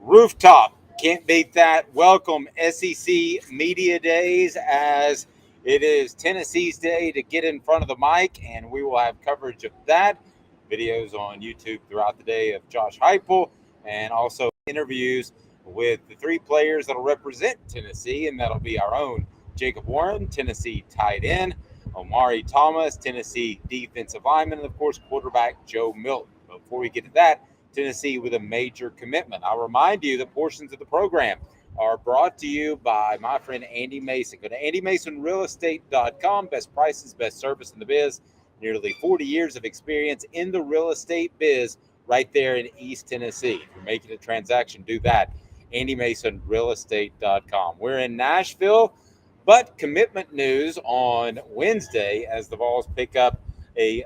Rooftop. Can't beat that. Welcome SEC Media Days, as it is Tennessee's day to get in front of the mic, and we will have coverage of that. Videos on YouTube throughout the day of Josh Heupel, and also interviews with the three players that will represent Tennessee, and that'll be our own Jacob Warren, Tennessee tight end, Omari Thomas, Tennessee defensive lineman, and of course quarterback Joe Milton. But before we get to that, Tennessee with a major commitment. I'll remind you that portions of the program are brought to you by my friend Andy Mason. Go to andymasonrealestate.com. Best prices, best service in the biz. Nearly 40 years of experience in the real estate biz right there in East Tennessee. If you're making a transaction, do that. andymasonrealestate.com. We're in Nashville, but commitment news on Wednesday as the Vols pick up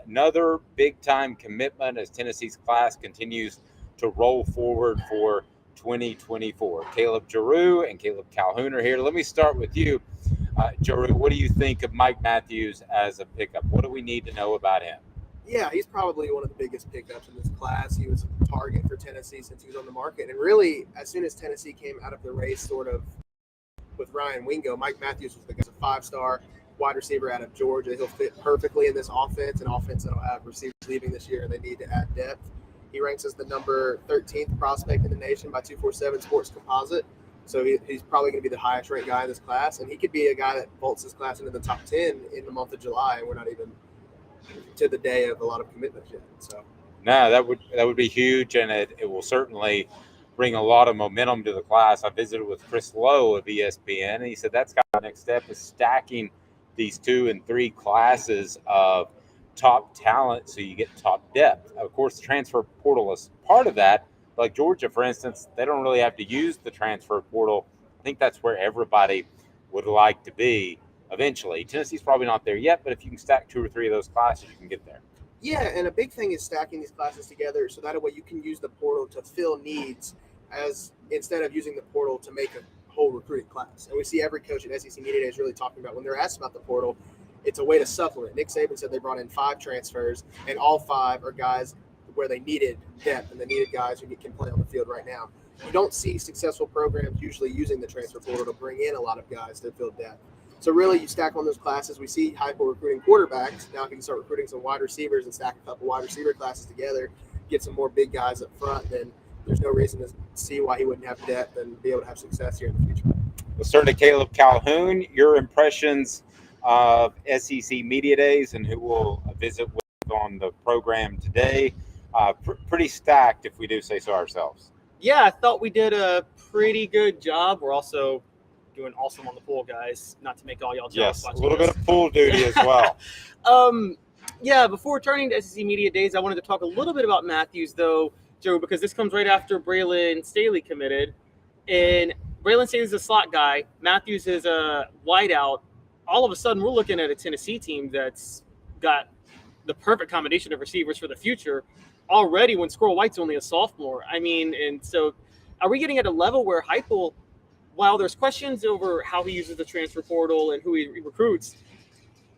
another big-time commitment as Tennessee's class continues to roll forward for 2024. Caleb Jarreau and Caleb Calhoun are here. Let me start with you. Jarreau, what do you think of Mike Matthews as a pickup? What do we need to know about him? Yeah, he's probably one of the biggest pickups in this class. He was a target for Tennessee since he was on the market. And really, as soon as Tennessee came out of the race sort of with Ryan Wingo, Mike Matthews was the guy, a five-star wide receiver out of Georgia. He'll fit perfectly in this offense, an offense that'll have receivers leaving this year, and they need to add depth. He ranks as the number 13th prospect in the nation by 247 Sports Composite. So he's probably going to be the highest ranked guy in this class, and he could be a guy that vaults this class into the top 10 in the month of July, and we're not even to the day of a lot of commitments yet. So no, that would be huge, and it will certainly bring a lot of momentum to the class. I visited with Chris Lowe of ESPN, and he said that's got the next step is stacking these 2 and 3 classes of top talent so you get top depth. Of course, the transfer portal is part of that. Like Georgia, for instance, they don't really have to use the transfer portal. I think that's where everybody would like to be eventually. Tennessee's probably not there yet, but if you can stack 2 or 3 of those classes, you can get there. Yeah, and a big thing is stacking these classes together so that way you can use the portal to fill needs as instead of using the portal to make a whole recruiting class. And we see every coach at SEC Media Days really talking about when they're asked about the portal, it's a way to supplement. Nick Saban said they brought in 5 transfers, and all 5 are guys where they needed depth and they needed guys who can play on the field right now. You don't see successful programs usually using the transfer portal to bring in a lot of guys to fill depth. So really, you stack on those classes. We see Heupel recruiting quarterbacks. Now if you can start recruiting some wide receivers and stack a couple wide receiver classes together, get some more big guys up front, then there's no reason to see why he wouldn't have depth and be able to have success here in the future. Let's turn to Caleb Calhoun. Your impressions of SEC Media Days and who we'll visit with on the program today. Pretty stacked, if we do say so ourselves. Yeah, I thought we did a pretty good job. We're also doing awesome on the pool, guys. Not to make all y'all jealous. Yes, a little bit of pool duty as well. Yeah, before turning to SEC Media Days, I wanted to talk a little bit about Matthews, though, Joe, because this comes right after Braylon Staley committed. And Braylon Staley's a slot guy. Matthews is a wideout. All of a sudden, we're looking at a Tennessee team that's got the perfect combination of receivers for the future already when Squirrel White's only a sophomore. I mean, and so are we getting at a level where Heupel, while there's questions over how he uses the transfer portal and who he recruits,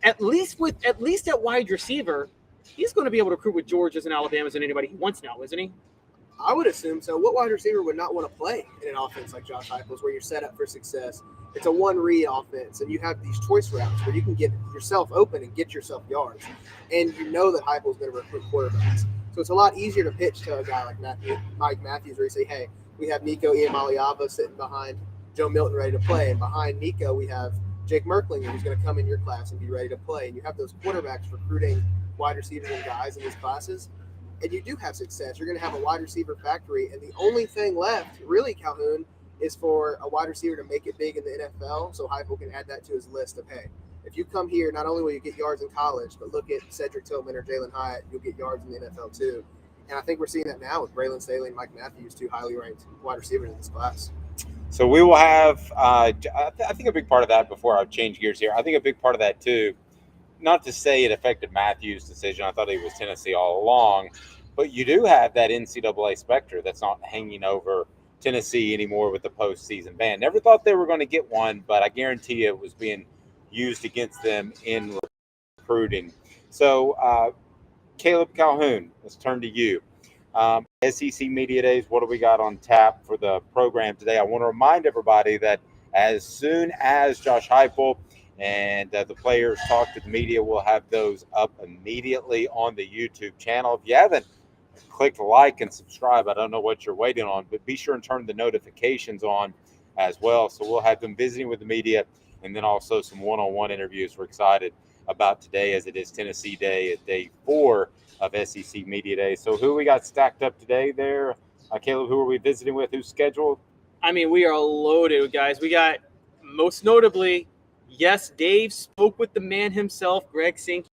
at least at wide receiver, he's going to be able to recruit with Georgia's and Alabama's and anybody he wants now, isn't he? I would assume so. What wide receiver would not want to play in an offense like Josh Heupel's where you're set up for success? It's a one-read offense, and you have these choice routes where you can get yourself open and get yourself yards. And you know that Heupel's going to recruit quarterbacks. So it's a lot easier to pitch to a guy like Mike Matthews where you say, hey, we have Nico Iamaleava sitting behind Joe Milton ready to play. And behind Nico, we have Jake Merklinger who's going to come in your class and be ready to play. And you have those quarterbacks recruiting wide receivers and guys in these classes. And you do have success. You're going to have a wide receiver factory. And the only thing left, really, Calhoun, is for a wide receiver to make it big in the NFL so Heupel can add that to his list of, hey, if you come here, not only will you get yards in college, but look at Cedric Tillman or Jalen Hyatt, you'll get yards in the NFL too. And I think we're seeing that now with Braylon Staley and Mike Matthews, 2 highly ranked wide receivers in this class. So we will have, I think a big part of that, before I change gears here, I think a big part of that too, not to say it affected Matthews' decision, I thought he was Tennessee all along, but you do have that NCAA specter that's not hanging over Tennessee anymore with the postseason ban. Never thought they were going to get one, but I guarantee you it was being used against them in recruiting. So Caleb Calhoun, let's turn to you. SEC Media Days, what do we got on tap for the program today? I want to remind everybody that as soon as Josh Heupel and the players talk to the media, we'll have those up immediately on the YouTube channel. If you haven't clicked like and subscribe, I don't know what you're waiting on, but be sure and turn the notifications on as well. So we'll have them visiting with the media and then also some one-on-one interviews. We're excited about today as it is Tennessee Day at day 4 of SEC Media Day. So who we got stacked up today there? Caleb, who are we visiting with? Who's scheduled? I mean, we are loaded, guys. We got, most notably, yes, Dave spoke with the man himself, Greg Sankey,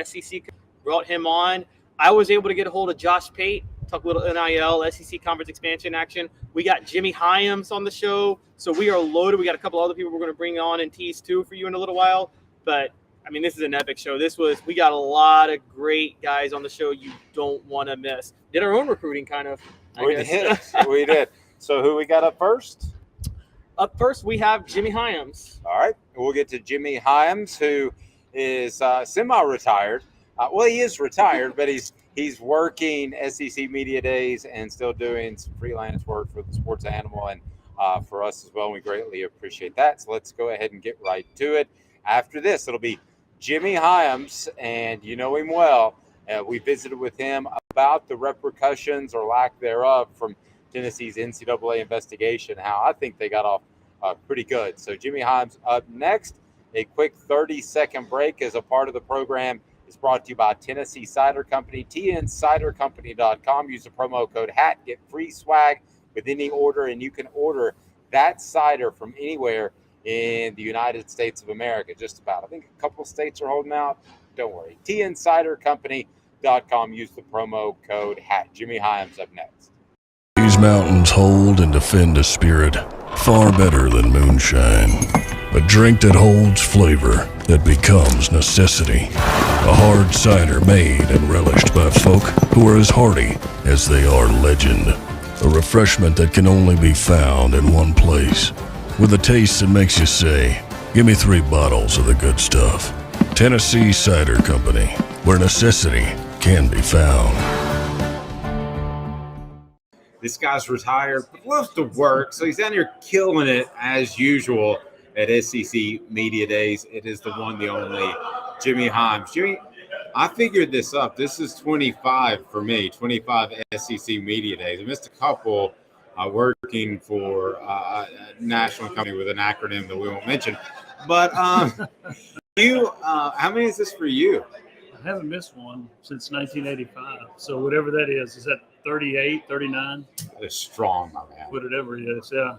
SEC, brought him on. I was able to get a hold of Josh Pate, talk a little NIL, SEC conference expansion action. We got Jimmy Hyams on the show. So we are loaded. We got a couple other people we're going to bring on and tease too for you in a little while. But I mean, this is an epic show. We got a lot of great guys on the show you don't want to miss. Did our own recruiting kind of. We did. So who we got up first? Up first, we have Jimmy Hyams. All right. We'll get to Jimmy Hyams, who is semi-retired. Well, he is retired, but he's working SEC Media Days and still doing some freelance work for the Sports Animal and for us as well. We greatly appreciate that. So let's go ahead and get right to it. After this, it'll be Jimmy Hyams, and you know him well. We visited with him about the repercussions or lack thereof from Tennessee's NCAA investigation, how I think they got off pretty good. So Jimmy Hyams up next. A quick 30-second break as a part of the program is brought to you by Tennessee Cider Company, tncidercompany.com. Use the promo code HAT, get free swag with any order, and you can order that cider from anywhere in the United States of America, just about. I think a couple of states are holding out. Don't worry. tncidercompany.com. Use the promo code HAT. Jimmy Hyams up next. These mountains hold and defend a spirit far better than moonshine. A drink that holds flavor that becomes necessity. A hard cider made and relished by folk who are as hearty as they are legend. A refreshment that can only be found in one place. With a taste that makes you say, give me 3 bottles of the good stuff. Tennessee Cider Company, where necessity can be found. This guy's retired, but loves to work, so he's down here killing it as usual at SEC Media Days. It is the one, the only, Jimmy Hyams. Jimmy, I figured this up. This is 25 for me, 25 SEC Media Days. I missed a couple working for a national company with an acronym that we won't mention. But how many is this for you? I haven't missed one since 1985. So whatever that is that 38, 39? That is strong, my man. Whatever it is, yeah.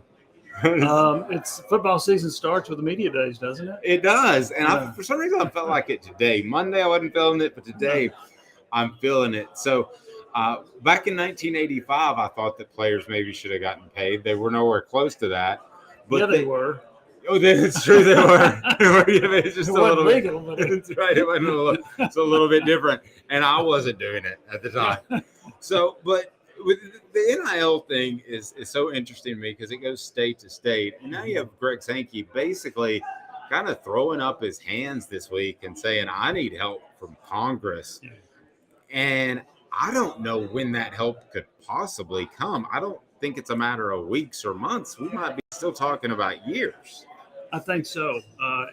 It's football season starts with the media days, doesn't it? It does. And for some reason, I felt like it today. Monday, I wasn't feeling it, but today I'm feeling it. So back in 1985, I thought that players maybe should have gotten paid. They were nowhere close to that. But yeah, they were. Oh, it's true. They were. It's just it a little legal, bit. That's right. It's a little bit different. And I wasn't doing it at the time. So, but with the NIL thing is so interesting to me because it goes state to state. And now you have Greg Sankey basically kind of throwing up his hands this week and saying, I need help from Congress. Yeah. And I don't know when that help could possibly come. I don't think it's a matter of weeks or months. We might be still talking about years. I think so.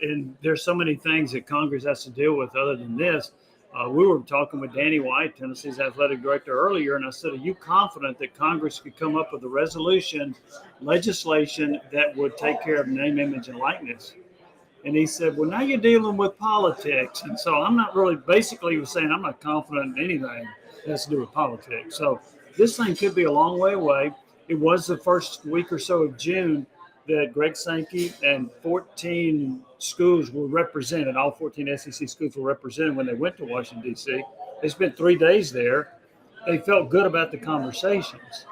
And there's so many things that Congress has to deal with other than this. We were talking with Danny White, Tennessee's athletic director, earlier, and I said, are you confident that Congress could come up with a legislation that would take care of name, image, and likeness? And he said, well, now you're dealing with politics. And so I'm not really, basically he was saying, I'm not confident in anything that has to do with politics. So this thing could be a long way away. It was the first week or so of June that Greg Sankey and 14 schools were represented. All 14 SEC schools were represented when they went to Washington, D.C. They spent 3 days there. They felt good about the conversations.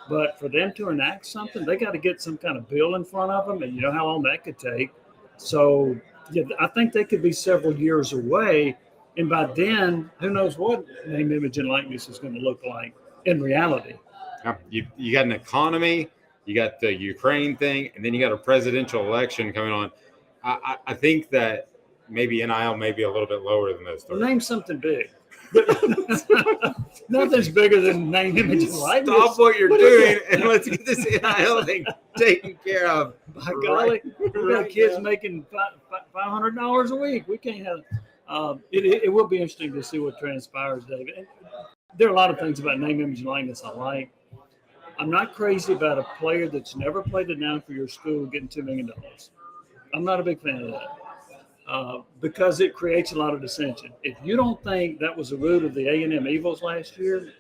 But for them to enact something, they got to get some kind of bill in front of them, and you know how long that could take. So yeah, I think they could be several years away. And by then, who knows what name, image, and likeness is going to look like in reality. You got an economy, you got the Ukraine thing, and then you got a presidential election coming on. I think that maybe NIL may be a little bit lower than those three. Well, name something big. Nothing's bigger than name, image, and likeness. Stop what you're doing and let's get this NIL thing taken care of. By golly, we got kids now. making $500 a week. We can't have. It will be interesting to see what transpires, David. And there are a lot of things about name, image, and likeness I like. I'm not crazy about a player that's never played it down for your school getting $2 million. I'm not a big fan of that because it creates a lot of dissension. If you don't think that was the root of the A&M evils last year,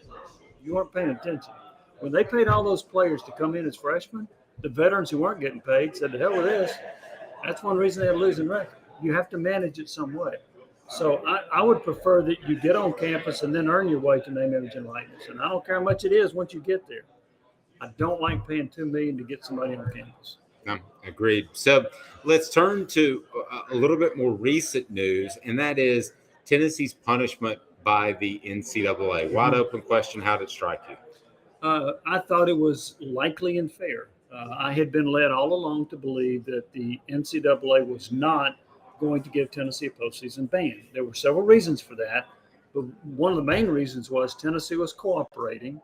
you weren't paying attention. When they paid all those players to come in as freshmen, the veterans who weren't getting paid said, "The hell with this." That's one reason they had a losing record. You have to manage it some way. So I would prefer that you get on campus and then earn your way to name, image, and likeness. And I don't care how much it is once you get there. I don't like paying $2 million to get somebody on campus. No, agreed. So let's turn to a little bit more recent news, and that is Tennessee's punishment by the NCAA. Wide open question. How did it strike you? I thought it was likely and fair. I had been led all along to believe that the NCAA was not going to give Tennessee a postseason ban. There were several reasons for that, but one of the main reasons was Tennessee was cooperating.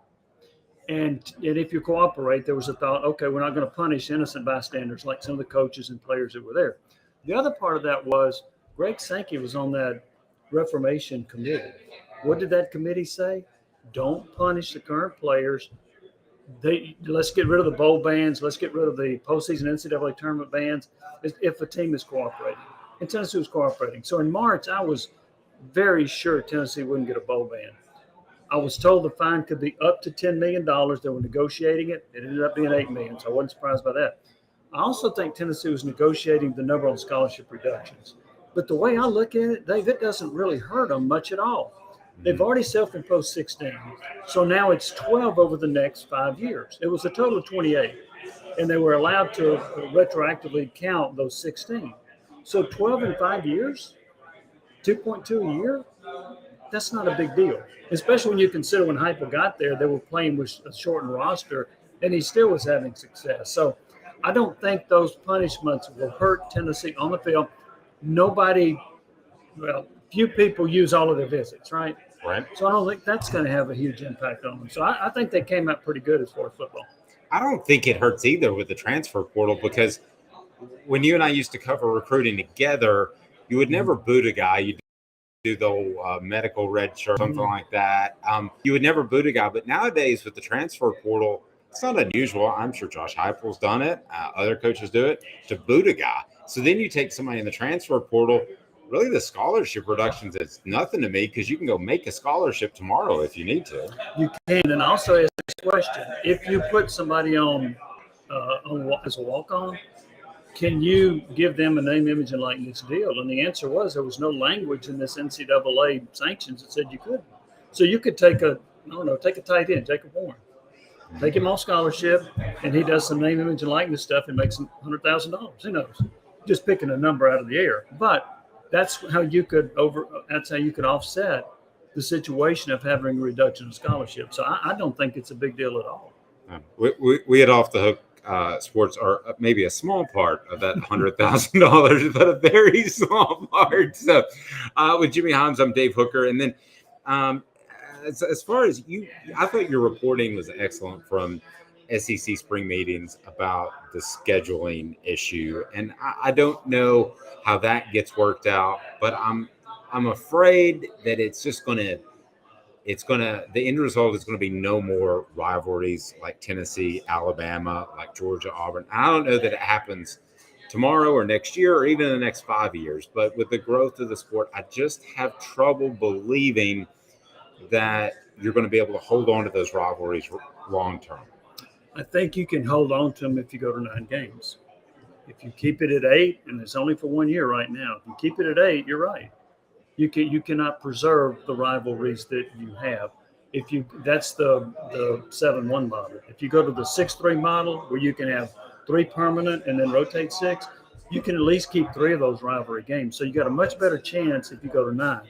And if you cooperate, there was a thought, okay, we're not going to punish innocent bystanders like some of the coaches and players that were there. The other part of that was Greg Sankey was on that Reformation committee. What did that committee say? Don't punish the current players. Let's get rid of the bowl bans. Let's get rid of the postseason NCAA tournament bans if a team is cooperating. And Tennessee was cooperating. So in March, I was very sure Tennessee wouldn't get a bowl ban. I was told the fine could be up to $10 million. They were negotiating it. It ended up being $8 million, so I wasn't surprised by that. I also think Tennessee was negotiating the number on scholarship reductions. But the way I look at it, Dave, it doesn't really hurt them much at all. They've already self-imposed 16. So now it's 12 over the next 5 years. It was a total of 28. And they were allowed to retroactively count those 16. So 12 in 5 years, 2.2 a year, that's not a big deal. Especially when you consider when Heupel got there, they were playing with a shortened roster, and he still was having success. So I don't think those punishments will hurt Tennessee on the field. Few people use all of their visits, right? Right. So I don't think that's going to have a huge impact on them. So I think they came out pretty good as far as football. I don't think it hurts either with the transfer portal because when you and I used to cover recruiting together, you would never boot a guy. You'd do the old medical red shirt, something like that. You would never boot a guy. But nowadays with the transfer portal, it's not unusual. I'm sure Josh Heupel's done it. Other coaches do it to boot a guy. So then you take somebody in the transfer portal. Really, the scholarship reductions, it's nothing to me because you can go make a scholarship tomorrow if you need to. You can. And also ask this question. If you put somebody on as a walk-on, can you give them a name, image, and likeness deal? And the answer was there was no language in this NCAA sanctions that said you couldn't. So you could take a tight end, Jacob Warren, take him off scholarship, and he does some name, image, and likeness stuff and makes $100,000. Who knows? Just picking a number out of the air. But that's how you could offset the situation of having a reduction of scholarship. So I don't think it's a big deal at all. We had Off the Hook sports are maybe a small part of that $100,000, but a very small part. So with Jimmy Holmes, I'm Dave Hooker. And then as far as you, I thought your reporting was excellent from SEC spring meetings about the scheduling issue. And I don't know how that gets worked out, but I'm afraid that it's just the end result is going to be no more rivalries like Tennessee, Alabama, like Georgia, Auburn. I don't know that it happens tomorrow or next year or even in the next 5 years, but with the growth of the sport, I just have trouble believing that you're going to be able to hold on to those rivalries long term. I think you can hold on to them if you go to 9 games. If you keep it at 8, and it's only for 1 year right now, if you keep it at 8, you're right. You cannot preserve the rivalries that you have. That's the 7-1 model. If you go to the 6-3 model where you can have 3 permanent and then rotate 6, you can at least keep 3 of those rivalry games. So you got a much better chance if you go to 9.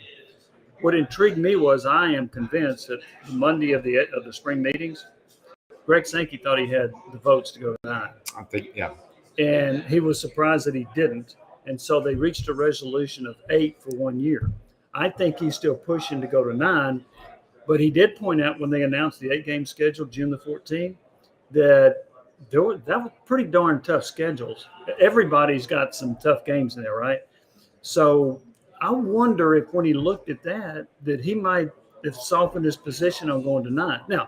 What intrigued me was I am convinced that the Monday of the spring meetings, Greg Sankey thought he had the votes to go to 9. I think, yeah. And he was surprised that he didn't. And so they reached a resolution of 8 for 1 year. I think he's still pushing to go to 9. But he did point out when they announced the 8-game schedule, June the 14th, that that was pretty darn tough schedules. Everybody's got some tough games in there, right? So I wonder if when he looked at that he might have softened his position on going to 9. Now,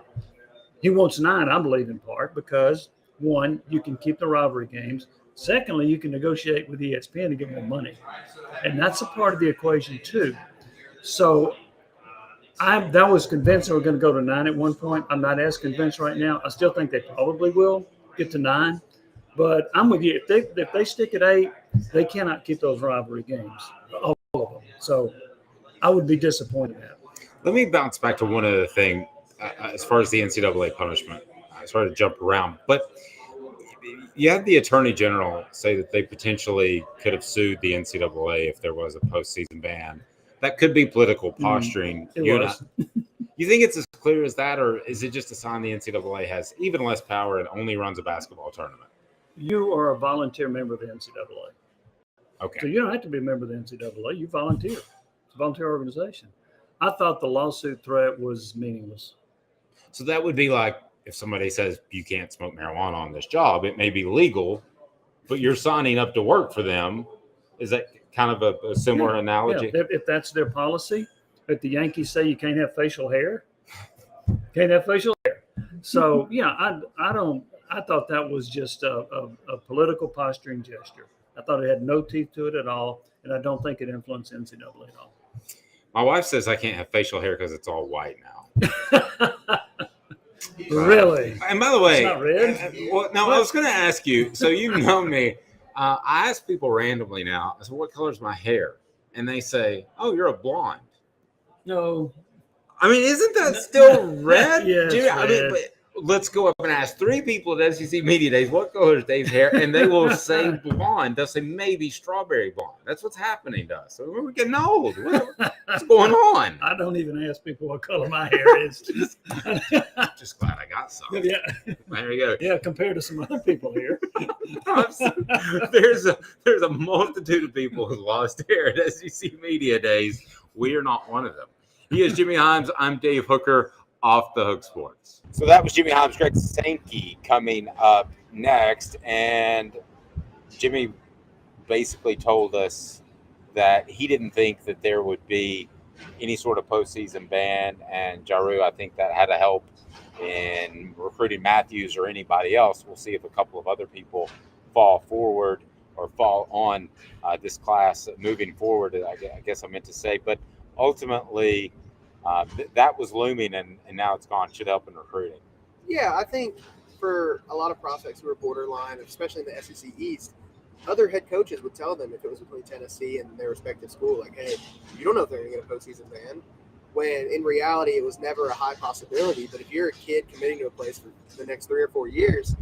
he wants 9, I believe, in part because, one, you can keep the rivalry games. Secondly, you can negotiate with ESPN to get more money. And that's a part of the equation, too. So that was convinced they were going to go to 9 at one point. I'm not as convinced right now. I still think they probably will get to 9. But I'm with you. If they stick at 8, they cannot keep those rivalry games, all of them. So I would be disappointed in that. Let me bounce back to one other thing as far as the NCAA punishment. I started to jump around. But you had the Attorney General say that they potentially could have sued the NCAA if there was a postseason ban. That could be political posturing. It was. You think it's as clear as that, or is it just a sign the NCAA has even less power and only runs a basketball tournament? You are a volunteer member of the NCAA. Okay. So you don't have to be a member of the NCAA. You volunteer. It's a volunteer organization. I thought the lawsuit threat was meaningless. So that would be like if somebody says you can't smoke marijuana on this job, it may be legal, but you're signing up to work for them. Is that kind of a similar analogy? Yeah. If that's their policy, if the Yankees say you can't have facial hair, can't have facial hair. So, I thought that was just a political posturing gesture. I thought it had no teeth to it at all, and I don't think it influenced NCAA at all. My wife says I can't have facial hair because it's all white now. Really? And by the way, it's not red? I was going to ask you. So you know me. I ask people randomly now, I said, what color is my hair? And they say, oh, you're a blonde. No. I mean, isn't that still red? Yeah, Dude, I mean, but let's go up and ask 3 people at SEC Media Days, what color is Dave's hair? And they will say blonde. They'll say maybe strawberry blonde. That's what's happening to us. So we're getting old. What's going on? I don't even ask people what color my hair is. Just glad I got some. Yeah. There you go. Yeah, compared to some other people here. There's a multitude of people who lost hair at SEC Media Days. We are not one of them. He is Jimmy Himes. I'm Dave Hooker, Off the Hook Sports. So that was Jimmy Himes. Greg Sankey coming up next. And Jimmy basically told us that he didn't think that there would be any sort of postseason ban. And Jarreau, I think that had to help in recruiting Matthews or anybody else. We'll see if a couple of other people fall forward or fall on this class moving forward, I guess I meant to say. But ultimately, that was looming, and now it's gone. Should help in recruiting. Yeah, I think for a lot of prospects who are borderline, especially in the SEC East, other head coaches would tell them if it was between Tennessee and their respective school, like, hey, you don't know if they're going to get a postseason ban. When in reality, it was never a high possibility. But if you're a kid committing to a place for the next 3 or 4 years,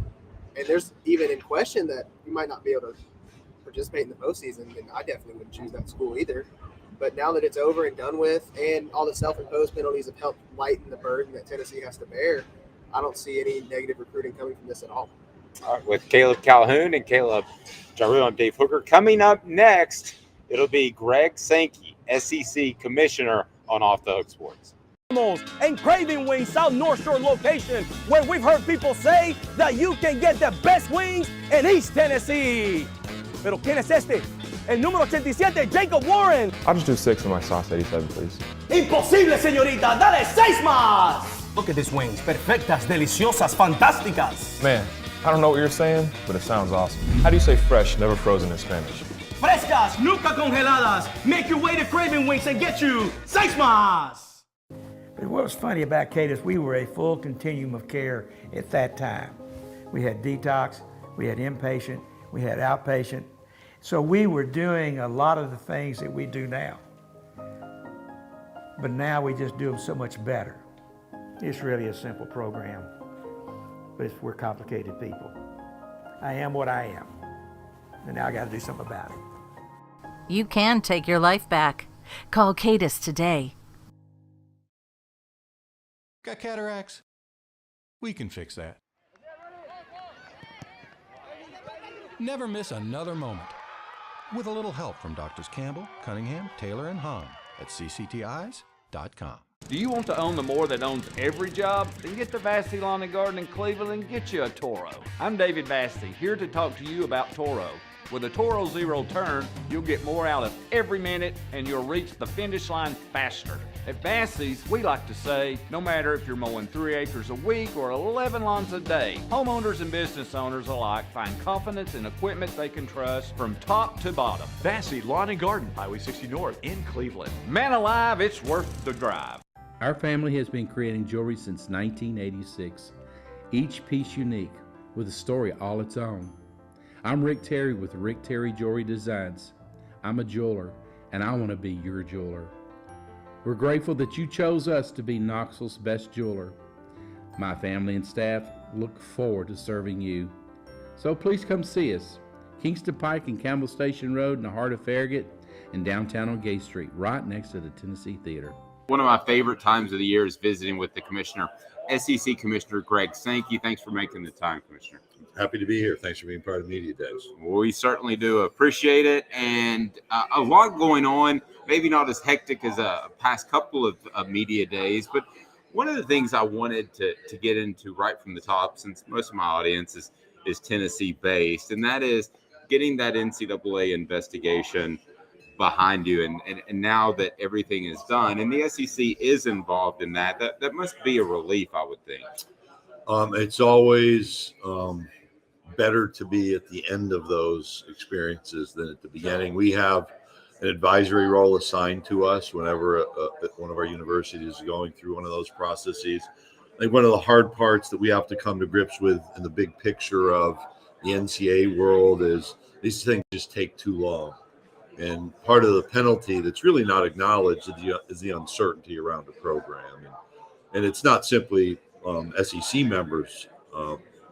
and there's even in question that you might not be able to participate in the postseason, then I definitely wouldn't choose that school either. But now that it's over and done with, and all the self-imposed penalties have helped lighten the burden that Tennessee has to bear, I don't see any negative recruiting coming from this at all. All right, with Caleb Calhoun and Caleb Jarreau, I'm Dave Hooker. Coming up next, it'll be Greg Sankey, SEC Commissioner on Off the Hook Sports. And Craving Wings South North Shore location, where we've heard people say that you can get the best wings in East Tennessee. Pero ¿quién es este? El número 87, Jacob Warren. I'll just do 6 of my sauce 87, please. Imposible, señorita. Dale 6 más. Look at these wings. Perfectas, deliciosas, fantásticas. Man, I don't know what you're saying, but it sounds awesome. How do you say fresh, never frozen in Spanish? Frescas, nunca congeladas. Make your way to Craving Wings and get you 6 más. But what was funny about Kate is we were a full continuum of care at that time. We had detox, we had inpatient, we had outpatient. So we were doing a lot of the things that we do now. But now we just do them so much better. It's really a simple program, but we're complicated people. I am what I am, and now I got to do something about it. You can take your life back. Call Cadis today. Got cataracts? We can fix that. Never miss another moment. With a little help from Doctors Campbell, Cunningham, Taylor, and Hahn at ccteyes.com. Do you want to own the more that owns every job? Then get to Vassey Lawn and Garden in Cleveland and get you a Toro. I'm David Vassey, here to talk to you about Toro. With a Toro Zero Turn, you'll get more out of every minute and you'll reach the finish line faster. At Vassey's, we like to say, no matter if you're mowing 3 acres a week or 11 lawns a day, homeowners and business owners alike find confidence in equipment they can trust from top to bottom. Vassey Lawn and Garden, Highway 60 North in Cleveland. Man alive, it's worth the drive. Our family has been creating jewelry since 1986, each piece unique with a story all its own. I'm Rick Terry with Rick Terry Jewelry Designs. I'm a jeweler, and I want to be your jeweler. We're grateful that you chose us to be Knoxville's best jeweler. My family and staff look forward to serving you. So please come see us. Kingston Pike and Campbell Station Road in the heart of Farragut and downtown on Gay Street, right next to the Tennessee Theater. One of my favorite times of the year is visiting with the commissioner, SEC Commissioner Greg Sankey. Thanks for making the time, Commissioner. Happy to be here. Thanks for being part of Media Days. We certainly do appreciate it. And a lot going on, maybe not as hectic as a past couple of Media Days, but one of the things I wanted to get into right from the top, since most of my audience is Tennessee-based, and that is getting that NCAA investigation behind you. And now that everything is done, and the SEC is involved in that must be a relief, I would think. It's always better to be at the end of those experiences than at the beginning. We have an advisory role assigned to us whenever one of our universities is going through one of those processes. I think one of the hard parts that we have to come to grips with in the big picture of the NCAA world is these things just take too long. And part of the penalty that's really not acknowledged is the uncertainty around the program. And it's not simply SEC members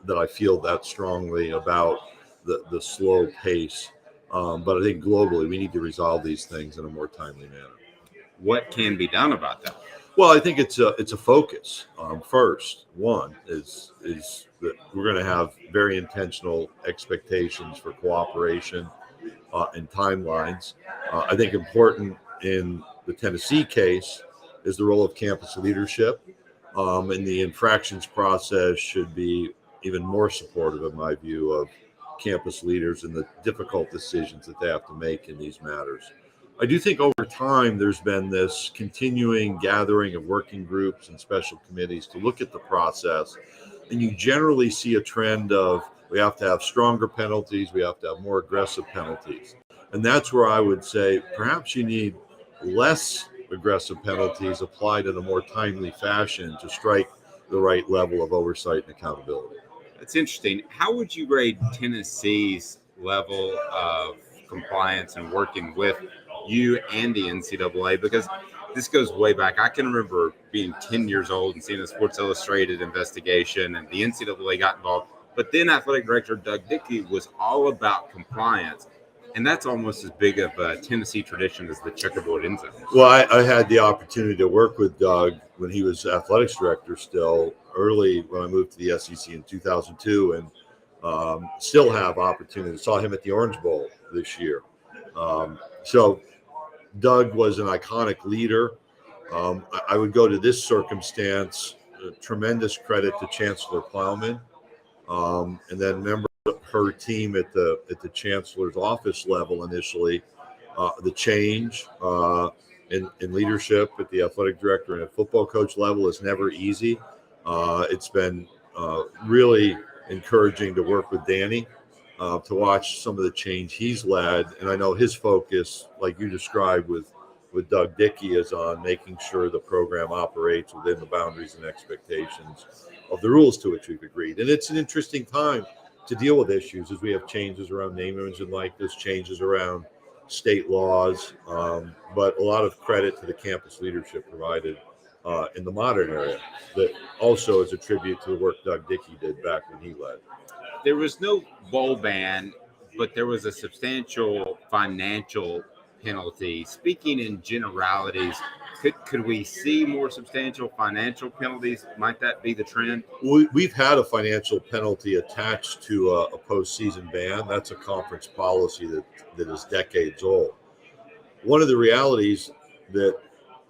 that I feel that strongly about the slow pace. But I think globally we need to resolve these things in a more timely manner. What can be done about that? Well, I think it's a focus. First, one is that we're going to have very intentional expectations for cooperation and timelines. I think important in the Tennessee case is the role of campus leadership, and the infractions process should be even more supportive, in my view, of campus leaders and the difficult decisions that they have to make in these matters. I do think over time there's been this continuing gathering of working groups and special committees to look at the process, and you generally see a trend of we have to have stronger penalties, we have to have more aggressive penalties. And that's where I would say perhaps you need less aggressive penalties applied in a more timely fashion to strike the right level of oversight and accountability. That's interesting. How would you grade Tennessee's level of compliance and working with you and the NCAA? Because this goes way back. I can remember being 10 years old and seeing a Sports Illustrated investigation, and the NCAA got involved. But then athletic director Doug Dickey was all about compliance. And that's almost as big of a Tennessee tradition as the checkerboard end zone. Well, I had the opportunity to work with Doug when he was athletics director still, early when I moved to the SEC in 2002, and still have opportunity. Saw him at the Orange Bowl this year. So Doug was an iconic leader. I would go to this circumstance, tremendous credit to Chancellor Plowman, and then member her team at the chancellor's office level initially. The change in leadership at the athletic director and at football coach level is never easy. It's been really encouraging to work with Danny, to watch some of the change he's led. And I know his focus, like you described with Doug Dickey, is on making sure the program operates within the boundaries and expectations of the rules to which we've agreed. And it's an interesting time to deal with issues as we have changes around name, image, and likeness, changes around state laws, but a lot of credit to the campus leadership provided in the modern area that also is a tribute to the work Doug Dickey did back when he led. There was no bowl ban, but there was a substantial financial penalty. Speaking in generalities, could we see more substantial financial penalties? Might that be the trend? We've had a financial penalty attached to a postseason ban. That's a conference policy that is decades old. One of the realities that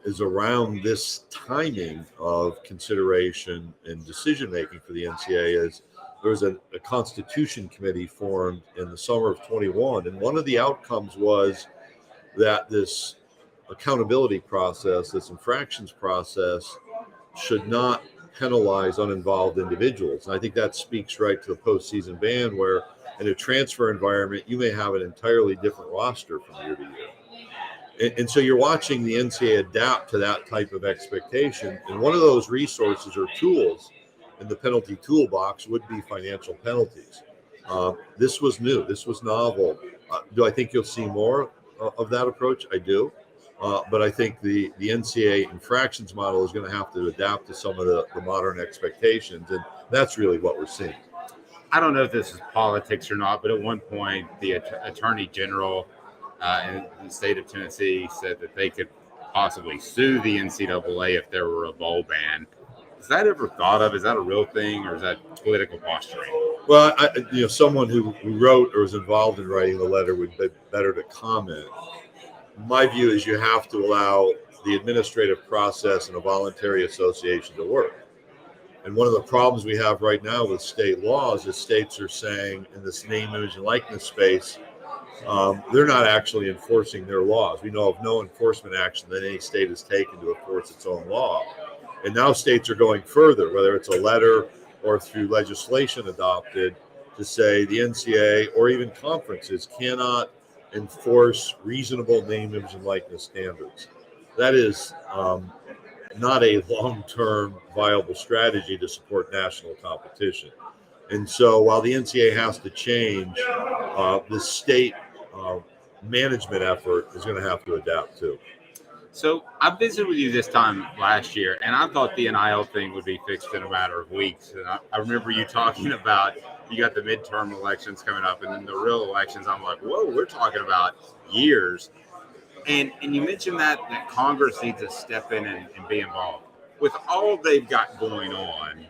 is around this timing of consideration and decision making for the NCAA is there was a constitution committee formed in the summer of 21, and one of the outcomes was that this accountability process, this infractions process, should not penalize uninvolved individuals. And I think that speaks right to the postseason ban, where in a transfer environment, you may have an entirely different roster from year to year. And so you're watching the NCAA adapt to that type of expectation. And one of those resources or tools in the penalty toolbox would be financial penalties. This was new. This was novel. Do I think you'll see more of that approach? I do. But I think the NCAA infractions model is going to have to adapt to some of the modern expectations. And that's really what we're seeing. I don't know if this is politics or not, but at one point, the Attorney General in the state of Tennessee said that they could possibly sue the NCAA if there were a bowl ban. Is that ever thought of? Is that a real thing, or is that political posturing? Well, someone who wrote or was involved in writing the letter would be better to comment. My view is you have to allow the administrative process and a voluntary association to work. And one of the problems we have right now with state laws is states are saying in this name, image, and likeness space, they're not actually enforcing their laws. We know of no enforcement action that any state has taken to enforce its own law. And now states are going further, whether it's a letter or through legislation adopted, to say the NCAA or even conferences cannot enforce reasonable name, image, and likeness standards. That is not a long-term viable strategy to support national competition. And so while the NCAA has to change, the state management effort is going to have to adapt too. So I visited with you this time last year, and I thought the NIL thing would be fixed in a matter of weeks. And I remember you talking about you got the midterm elections coming up, and then the real elections. I'm like, whoa, we're talking about years. And you mentioned that Congress needs to step in and be involved. With all they've got going on,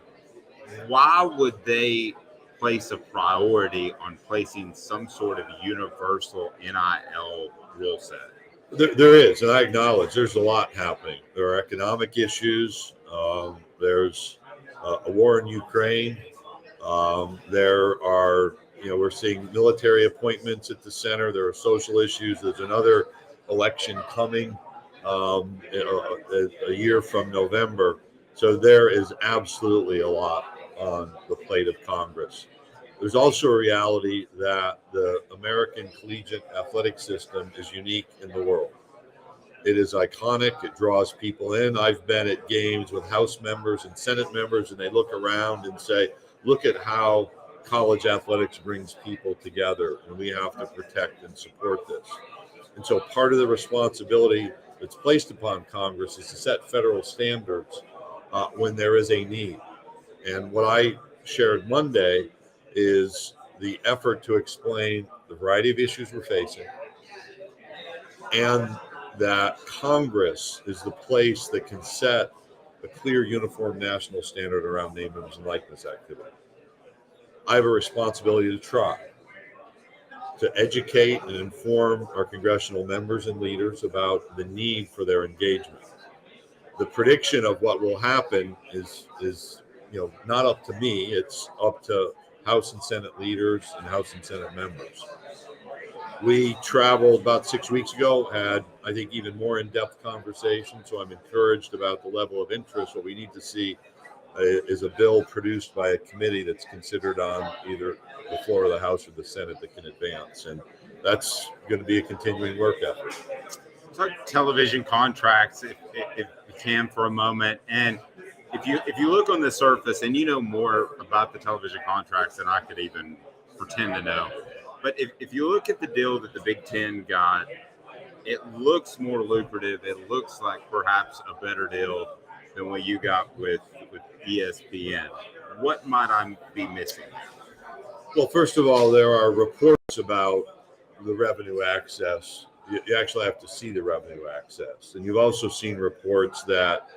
why would they place a priority on placing some sort of universal NIL rule set? There is, and I acknowledge there's a lot happening. There are economic issues. There's a war in Ukraine. There are, we're seeing military appointments at the center. There are social issues. There's another election coming a year from November. So there is absolutely a lot on the plate of Congress. There's also a reality that the American collegiate athletic system is unique in the world. It is iconic. It draws people in. I've been at games with House members and Senate members, and they look around and say, look at how college athletics brings people together, and we have to protect and support this. And so part of the responsibility that's placed upon Congress is to set federal standards when there is a need. And what I shared Monday is the effort to explain the variety of issues we're facing, and that Congress is the place that can set a clear, uniform national standard around name, image, and likeness activity. I have a responsibility to try to educate and inform our congressional members and leaders about the need for their engagement. The prediction of what will happen is not up to me. It's up to House and Senate leaders and House and Senate members. We traveled about 6 weeks ago, had, I think, even more in-depth conversation, so I'm encouraged about the level of interest. What we need to see is a bill produced by a committee that's considered on either the floor of the House or the Senate that can advance, and that's going to be a continuing work effort. Talk television contracts, if you can, for a moment. And if you look on the surface, and you know more about the television contracts than I could even pretend to know, but if you look at the deal that the Big Ten got, it looks more lucrative. It looks like perhaps a better deal than what you got with ESPN. What might I be missing? Well, first of all, there are reports about the revenue access. You actually have to see the revenue access. And you've also seen reports that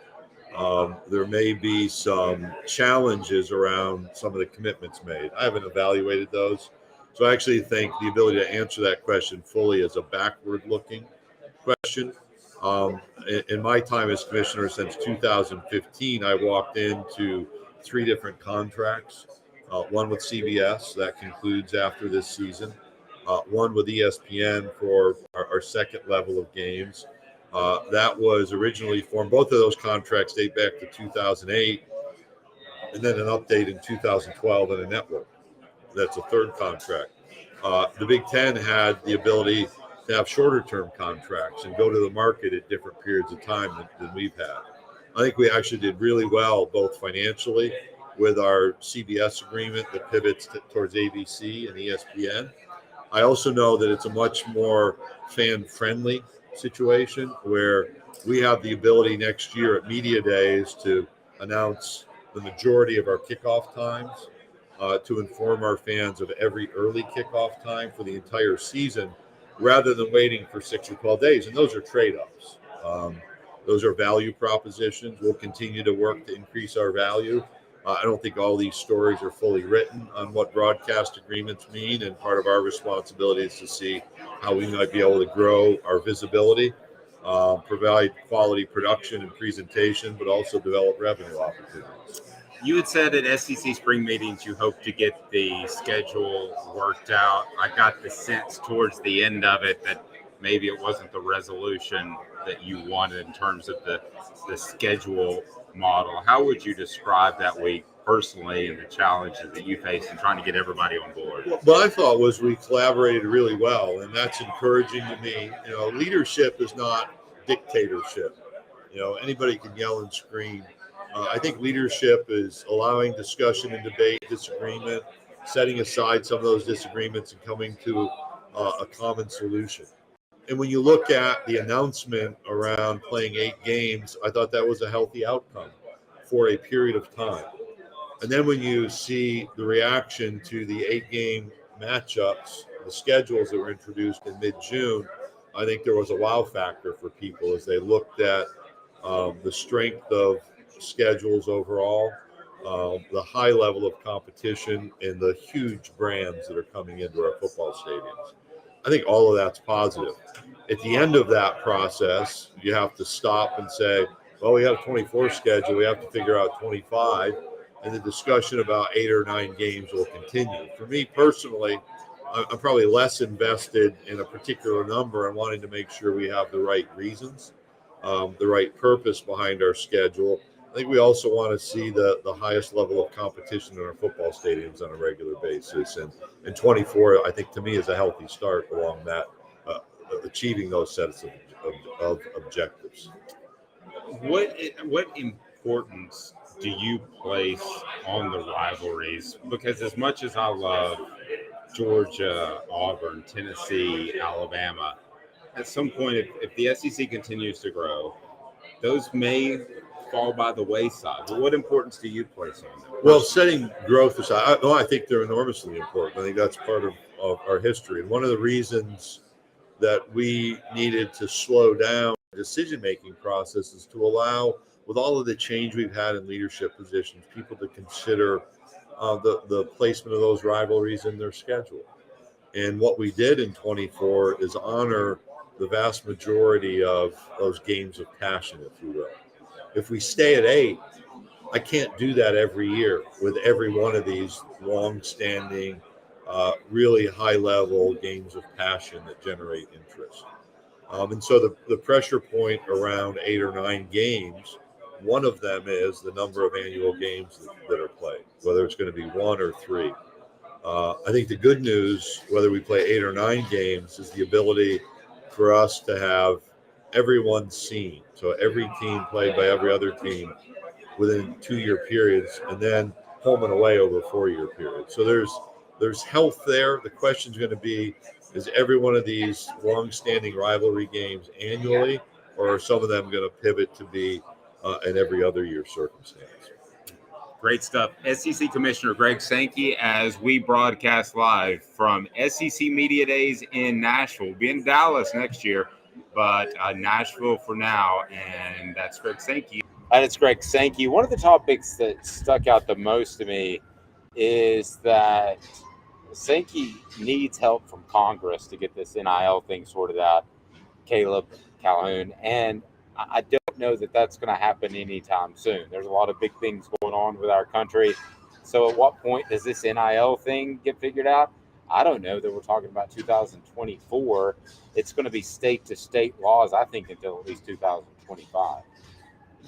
there may be some challenges around some of the commitments made. I haven't evaluated those. So I actually think the ability to answer that question fully is a backward-looking question. In my time as commissioner since 2015, I walked into 3 different contracts. One with CBS that concludes after this season. One with ESPN for our second level of games. That was originally formed. Both of those contracts date back to 2008, and then an update in 2012 and a network. That's a third contract. The Big Ten had the ability to have shorter term contracts and go to the market at different periods of time than we've had. I think we actually did really well, both financially with our CBS agreement that pivots towards ABC and ESPN. I also know that it's a much more fan-friendly situation where we have the ability next year at Media Days to announce the majority of our kickoff times, to inform our fans of every early kickoff time for the entire season, rather than waiting for 6 or 12 days. And those are trade-offs. Those are value propositions. We'll continue to work to increase our value. I don't think all these stories are fully written on what broadcast agreements mean, and part of our responsibility is to see how we might be able to grow our visibility, provide quality production and presentation, but also develop revenue opportunities. You had said at SEC spring meetings you hope to get the schedule worked out. I got the sense towards the end of it that maybe it wasn't the resolution that you wanted in terms of the schedule model. How would you describe that week personally and the challenges that you faced in trying to get everybody on board? What I thought was we collaborated really well, and that's encouraging to me. Leadership is not dictatorship. Anybody can yell and scream. I think leadership is allowing discussion and debate, disagreement, setting aside some of those disagreements and coming to a common solution. And when you look at the announcement around playing 8 games, I thought that was a healthy outcome for a period of time. And then when you see the reaction to the 8-game matchups, the schedules that were introduced in mid-June, I think there was a wow factor for people as they looked at the strength of schedules overall, the high level of competition, and the huge brands that are coming into our football stadiums. I think all of that's positive. At the end of that process, you have to stop and say, well, we have a 24 schedule. We have to figure out 25. And the discussion about 8 or 9 games will continue. For me personally, I'm probably less invested in a particular number and wanting to make sure we have the right reasons, the right purpose behind our schedule. I think we also want to see the highest level of competition in our football stadiums on a regular basis. And 24, I think, to me, is a healthy start along that, achieving those sets of objectives. What importance do you place on the rivalries? Because as much as I love Georgia, Auburn, Tennessee, Alabama, at some point, if the SEC continues to grow, those may fall by the wayside. But what importance do you place on them? Well, setting growth aside, I think they're enormously important. I think that's part of our history. And one of the reasons that we needed to slow down the decision-making process is to allow, with all of the change we've had in leadership positions, people to consider the placement of those rivalries in their schedule. And what we did in 24 is honor the vast majority of those games of passion, if you will. If we stay at 8, I can't do that every year with every one of these long-standing, really high-level games of passion that generate interest. And so the pressure point around 8 or 9 games, one of them is the number of annual games that are played, whether it's going to be 1 or 3. I think the good news, whether we play 8 or 9 games, is the ability for us to have everyone seen. So every team played by every other team within 2-year periods, and then home and away over a 4-year period. So there's health there. The question is going to be, is every one of these long-standing rivalry games annually, or are some of them going to pivot to be an every other year circumstance? Great stuff. SEC Commissioner Greg Sankey as we broadcast live from SEC Media Days in Nashville. We'll be in Dallas next year, but Nashville for now, and that's Greg Sankey. And it's Greg Sankey. One of the topics that stuck out the most to me is that Sankey needs help from Congress to get this NIL thing sorted out. Caleb, Calhoun, and I don't know that that's going to happen anytime soon. There's a lot of big things going on with our country. So at what point does this NIL thing get figured out? I don't know that we're talking about 2024. It's going to be state-to-state laws, I think, until at least 2025.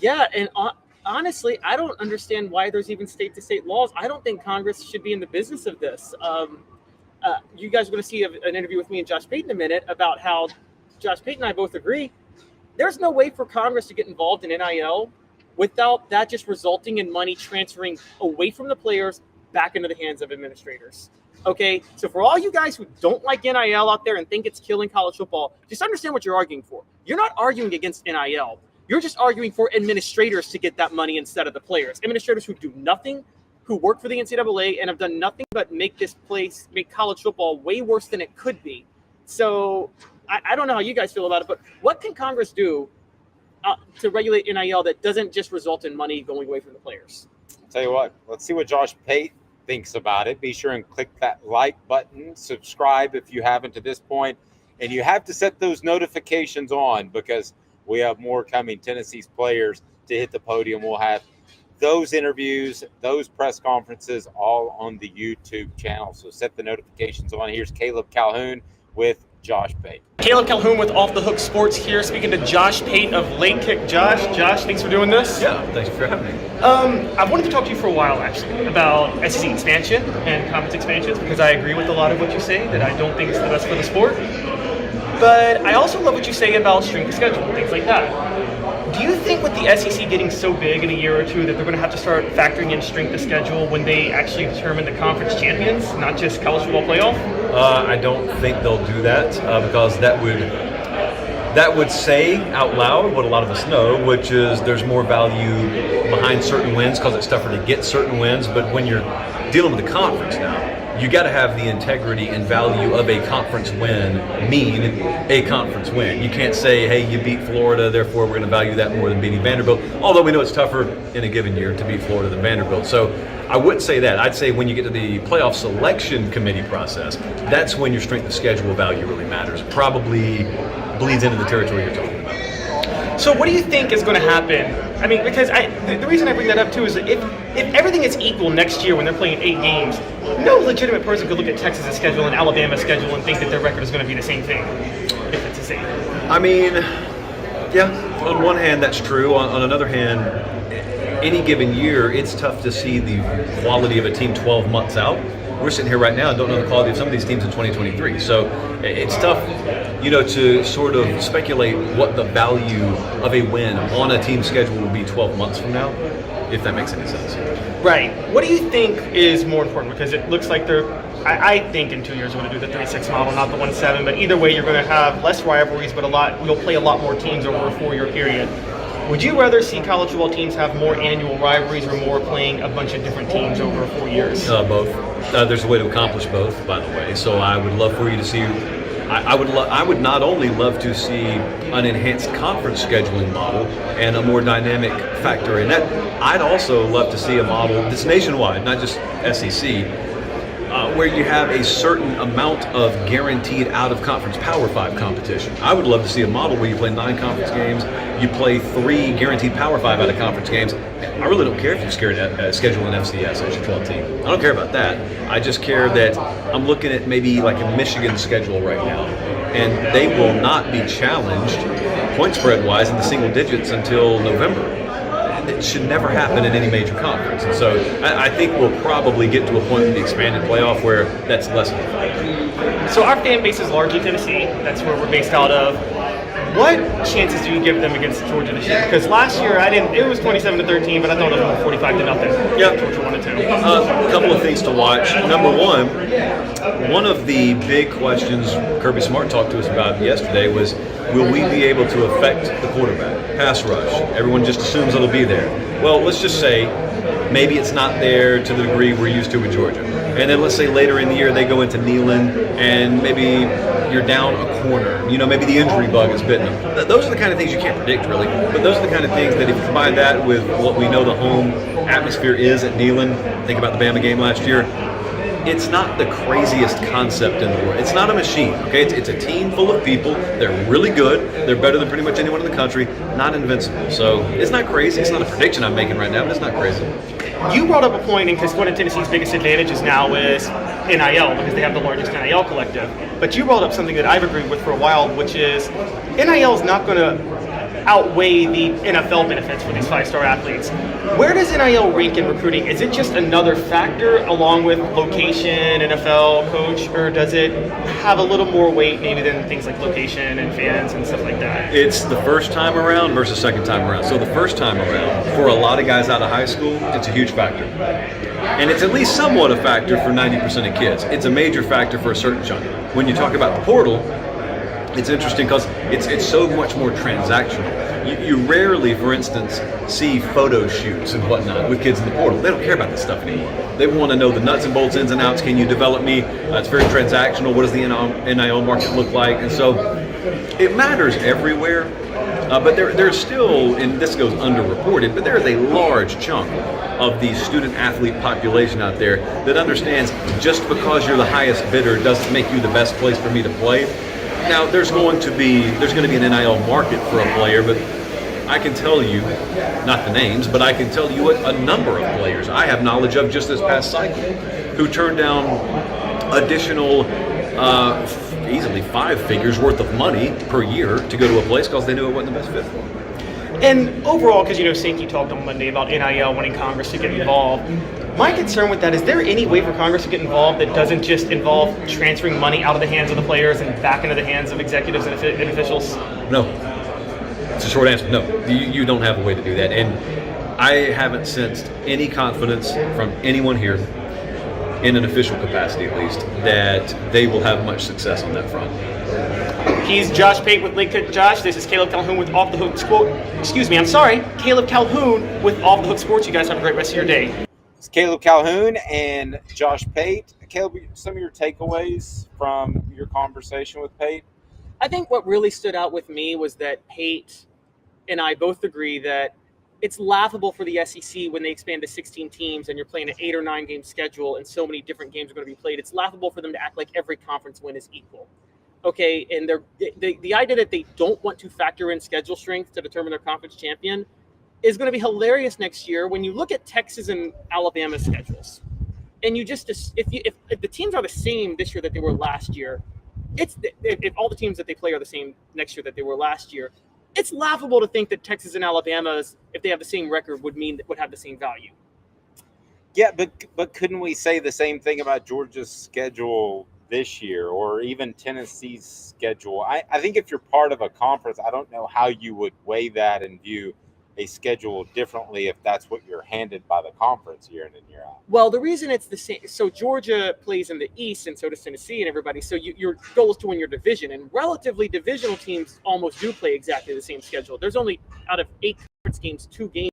Yeah, and honestly, I don't understand why there's even state-to-state laws. I don't think Congress should be in the business of this. You guys are going to see an interview with me and Josh Pate in a minute about how Josh Pate and I both agree there's no way for Congress to get involved in NIL without that just resulting in money transferring away from the players back into the hands of administrators. Okay, so for all you guys who don't like NIL out there and think it's killing college football, just understand what you're arguing for. You're not arguing against NIL. You're just arguing for administrators to get that money instead of the players. Administrators who do nothing, who work for the NCAA and have done nothing but make college football way worse than it could be. So I don't know how you guys feel about it, but what can Congress do to regulate NIL that doesn't just result in money going away from the players? I'll tell you what, let's see what Josh Pate thinks about it. Be sure and click that like button, subscribe if you haven't to this point, and you have to set those notifications on because we have more coming. Tennessee's players to hit the podium. We'll have those interviews, those press conferences all on the YouTube channel. So set the notifications on. Here's Caleb Calhoun with Josh Pate. Caleb Calhoun with Off the Hook Sports here, speaking to Josh Pate of Late Kick. Josh, thanks for doing this. Yeah, thanks for having me. I wanted to talk to you for a while, actually, about SEC expansion and conference expansions, because I agree with a lot of what you say, that I don't think it's the best for the sport. But I also love what you say about strength of schedule and things like that. Do you think with the SEC getting so big in a year or two that they're going to have to start factoring in strength of schedule when they actually determine the conference champions, not just college football playoff? I don't think they'll do that because that would say out loud what a lot of us know, which is there's more value behind certain wins because it's tougher to get certain wins. But when you're dealing with the conference now, you got to have the integrity and value of a conference win mean a conference win. You can't say, hey, you beat Florida, therefore we're going to value that more than beating Vanderbilt, although we know it's tougher in a given year to beat Florida than Vanderbilt. So I wouldn't say that. I'd say when you get to the playoff selection committee process, that's when your strength of schedule value really matters. It probably bleeds into the territory you're talking about. So what do you think is going to happen? I mean, because the reason I bring that up too is that if everything is equal next year when they're playing 8 games, no legitimate person could look at Texas's schedule and Alabama's schedule and think that their record is going to be the same thing, if it's the same. I mean, yeah, on one hand that's true. On another hand, any given year, it's tough to see the quality of a team 12 months out. We're sitting here right now and don't know the quality of some of these teams in 2023. So it's tough, to sort of speculate what the value of a win on a team schedule will be 12 months from now, if that makes any sense. Right. What do you think is more important? Because it looks like I think in 2 years we're going to do the 3-6 model, not the 1-7. But either way, you're going to have less rivalries, but you'll play a lot more teams over a 4-year period. Would you rather see college football teams have more annual rivalries or more playing a bunch of different teams over 4 years? Both. There's a way to accomplish both, by the way. So I would love for you to see. I would not only love to see an enhanced conference scheduling model and a more dynamic factor in that. I'd also love to see a model that's nationwide, not just SEC, where you have a certain amount of guaranteed out-of-conference Power 5 competition. I would love to see a model where you play 9 conference games, you play 3 guaranteed Power 5 out-of-conference games. I really don't care if you schedule an FCS as your 12 team. I don't care about that. I just care that I'm looking at maybe like a Michigan schedule right now, and they will not be challenged point spread-wise in the single digits until November. It should never happen in any major conference. And so I think we'll probably get to a point in the expanded playoff where that's less of a fight. So our fan base is largely Tennessee. That's where we're based out of. What chances do you give them against Georgia this year? Because last year it was 27-13, but I thought it was 45-0. Yeah, Georgia 1-2. A couple of things to watch. Number one of the big questions Kirby Smart talked to us about yesterday was, will we be able to affect the quarterback, pass rush? Everyone just assumes it'll be there. Well, let's just say maybe it's not there to the degree we're used to with Georgia. And then let's say later in the year they go into Neyland and maybe you're down a corner. Maybe the injury bug has bitten them. Those are the kind of things you can't predict, really. But those are the kind of things that if you combine that with what we know the home atmosphere is at Neyland, think about the Bama game last year, it's not the craziest concept in the world. It's not a machine, okay? It's a team full of people. They're really good. They're better than pretty much anyone in the country. Not invincible. So it's not crazy. It's not a prediction I'm making right now, but it's not crazy. You brought up a point, because one of Tennessee's biggest advantages now is NIL, because they have the largest NIL collective. But you brought up something that I've agreed with for a while, which is NIL is not going to outweigh the NFL benefits for these five-star athletes. Where does NIL rank in recruiting? Is it just another factor along with location, NFL, coach, or does it have a little more weight maybe than things like location and fans and stuff like that? It's the first time around versus second time around. So the first time around, for a lot of guys out of high school, it's a huge factor. And it's at least somewhat a factor for 90% of kids. It's a major factor for a certain chunk. When you talk about the portal, it's interesting because it's so much more transactional. You rarely, for instance, see photo shoots and whatnot with kids in the portal. They don't care about this stuff anymore. They want to know the nuts and bolts, ins and outs. Can you develop me? It's very transactional. What does the NIL market look like? And so it matters everywhere. But there's still, and this goes underreported, but there is a large chunk of the student athlete population out there that understands just because you're the highest bidder doesn't make you the best place for me to play. Now there's going to be an NIL market for a player, but I can tell you, not the names, but I can tell you a number of players I have knowledge of just this past cycle who turned down additional easily 5 figures worth of money per year to go to a place because they knew it wasn't the best fit for them. And overall, because Sankey talked on Monday about NIL wanting Congress to get involved, my concern with that is there any way for Congress to get involved that doesn't just involve transferring money out of the hands of the players and back into the hands of executives and officials? No. It's a short answer. No. You don't have a way to do that. And I haven't sensed any confidence from anyone here, in an official capacity at least, that they will have much success on that front. He's Josh Pate with Link to Josh. This is Caleb Calhoun with Off the Hook Sports. Caleb Calhoun with Off the Hook Sports. You guys have a great rest of your day. It's Caleb Calhoun and Josh Pate. Caleb, some of your takeaways from your conversation with Pate? I think what really stood out with me was that Pate and I both agree that it's laughable for the SEC when they expand to 16 teams and you're playing an 8 or 9 game schedule and so many different games are going to be played. It's laughable for them to act like every conference win is equal. Okay, and the idea that they don't want to factor in schedule strength to determine their conference champion is going to be hilarious next year when you look at Texas and Alabama's schedules. And you just, if the teams are the same this year that they were last year, if all the teams that they play are the same next year that they were last year, it's laughable to think that Texas and Alabama's, if they have the same record, would have the same value. Yeah, but couldn't we say the same thing about Georgia's schedule this year, or even Tennessee's schedule? I think if you're part of a conference, I don't know how you would weigh that and view a schedule differently if that's what you're handed by the conference year in and year out. Well, the reason it's the same, so Georgia plays in the East and so does Tennessee and everybody. So your goal is to win your division, and relatively divisional teams almost do play exactly the same schedule. There's only, out of 8 conference games, 2 games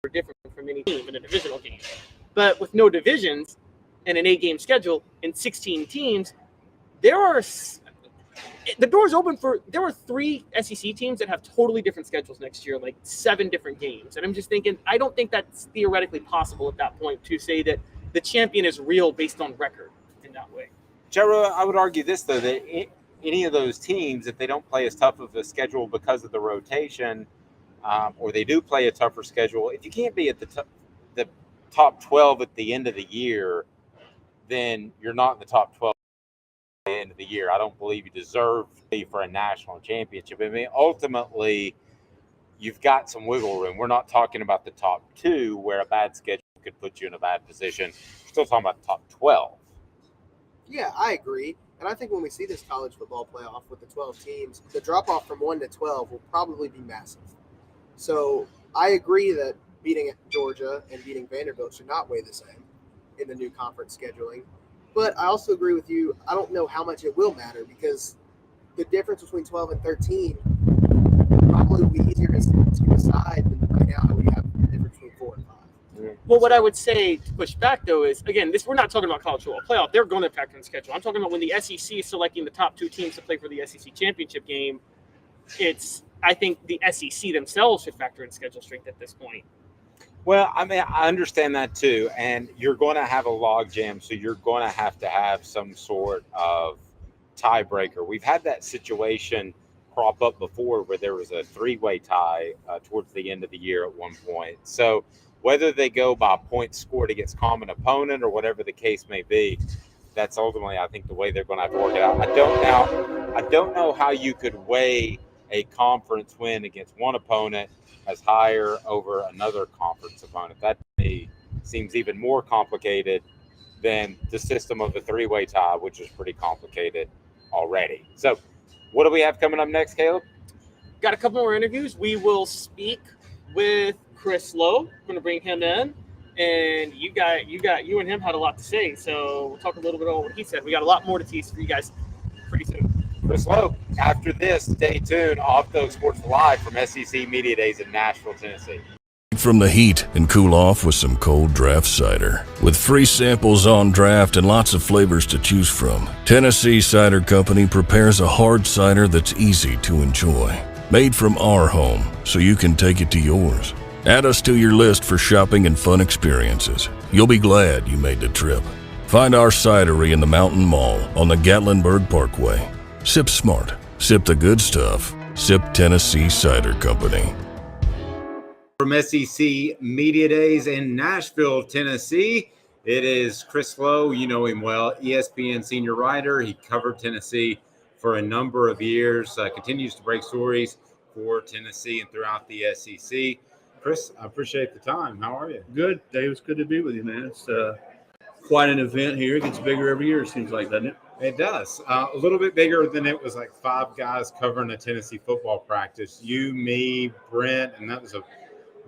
are different from any team in a divisional game. But with no divisions and an 8-game schedule and 16 teams, the door's open for, there are 3 SEC teams that have totally different schedules next year, like 7 different games. And I'm just thinking, I don't think that's theoretically possible at that point to say that the champion is real based on record in that way. Jarreau, I would argue this, though, that any of those teams, if they don't play as tough of a schedule because of the rotation, or they do play a tougher schedule, if you can't be at the top 12 at the end of the year, then you're not in the top 12 at the end of the year. I don't believe you deserve to be for a national championship. I mean, ultimately, you've got some wiggle room. We're not talking about the top 2 where a bad schedule could put you in a bad position. We're still talking about the top 12. Yeah, I agree. And I think when we see this college football playoff with the 12 teams, the drop-off from 1 to 12 will probably be massive. So I agree that beating Georgia and beating Vanderbilt should not weigh the same in the new conference scheduling. But I also agree with you. I don't know how much it will matter because the difference between 12 and 13 probably will be easier to decide than right now we have the difference between 4 and 5. Well, what I would say to push back, though, is, again, we're not talking about college football playoff. They're going to factor in the schedule. I'm talking about when the SEC is selecting the top 2 teams to play for the SEC championship game. I think the SEC themselves should factor in schedule strength at this point. Well, I mean, I understand that too, and you're going to have a log jam, so you're going to have some sort of tiebreaker. We've had that situation crop up before where there was a three-way tie towards the end of the year at one point. So whether they go by points scored against common opponent or whatever the case may be, that's ultimately, I think, the way they're going to have to work it out. I don't know how you could weigh a conference win against one opponent as higher over another conference opponent. That to me seems even more complicated than the system of the three-way tie, which is pretty complicated already. So what do we have coming up next, Caleb? Got a couple more interviews. We will speak with Chris Lowe. We're going to bring him in. And you and him had a lot to say, so we'll talk a little bit about what he said. We got a lot more to tease for you guys pretty soon. Chris Lowe, after this, stay tuned. Off Those Sports Live from SEC Media Days in Nashville, Tennessee. From the heat and cool off with some cold draft cider. With free samples on draft and lots of flavors to choose from, Tennessee Cider Company prepares a hard cider that's easy to enjoy. Made from our home, so you can take it to yours. Add us to your list for shopping and fun experiences. You'll be glad you made the trip. Find our cidery in the Mountain Mall on the Gatlinburg Parkway. Sip smart. Sip the good stuff. Sip Tennessee Cider Company. From SEC Media Days in Nashville, Tennessee, it is Chris Lowe. You know him well, ESPN senior writer. He covered Tennessee for a number of years, continues to break stories for Tennessee and throughout the SEC. Chris, I appreciate the time. How are you? Good, Dave. It's good to be with you, man. It's quite an event here. It gets bigger every year, it seems like, doesn't it? It does. A little bit bigger than it was like five guys covering a Tennessee football practice. You, me, Brent, and that was I'm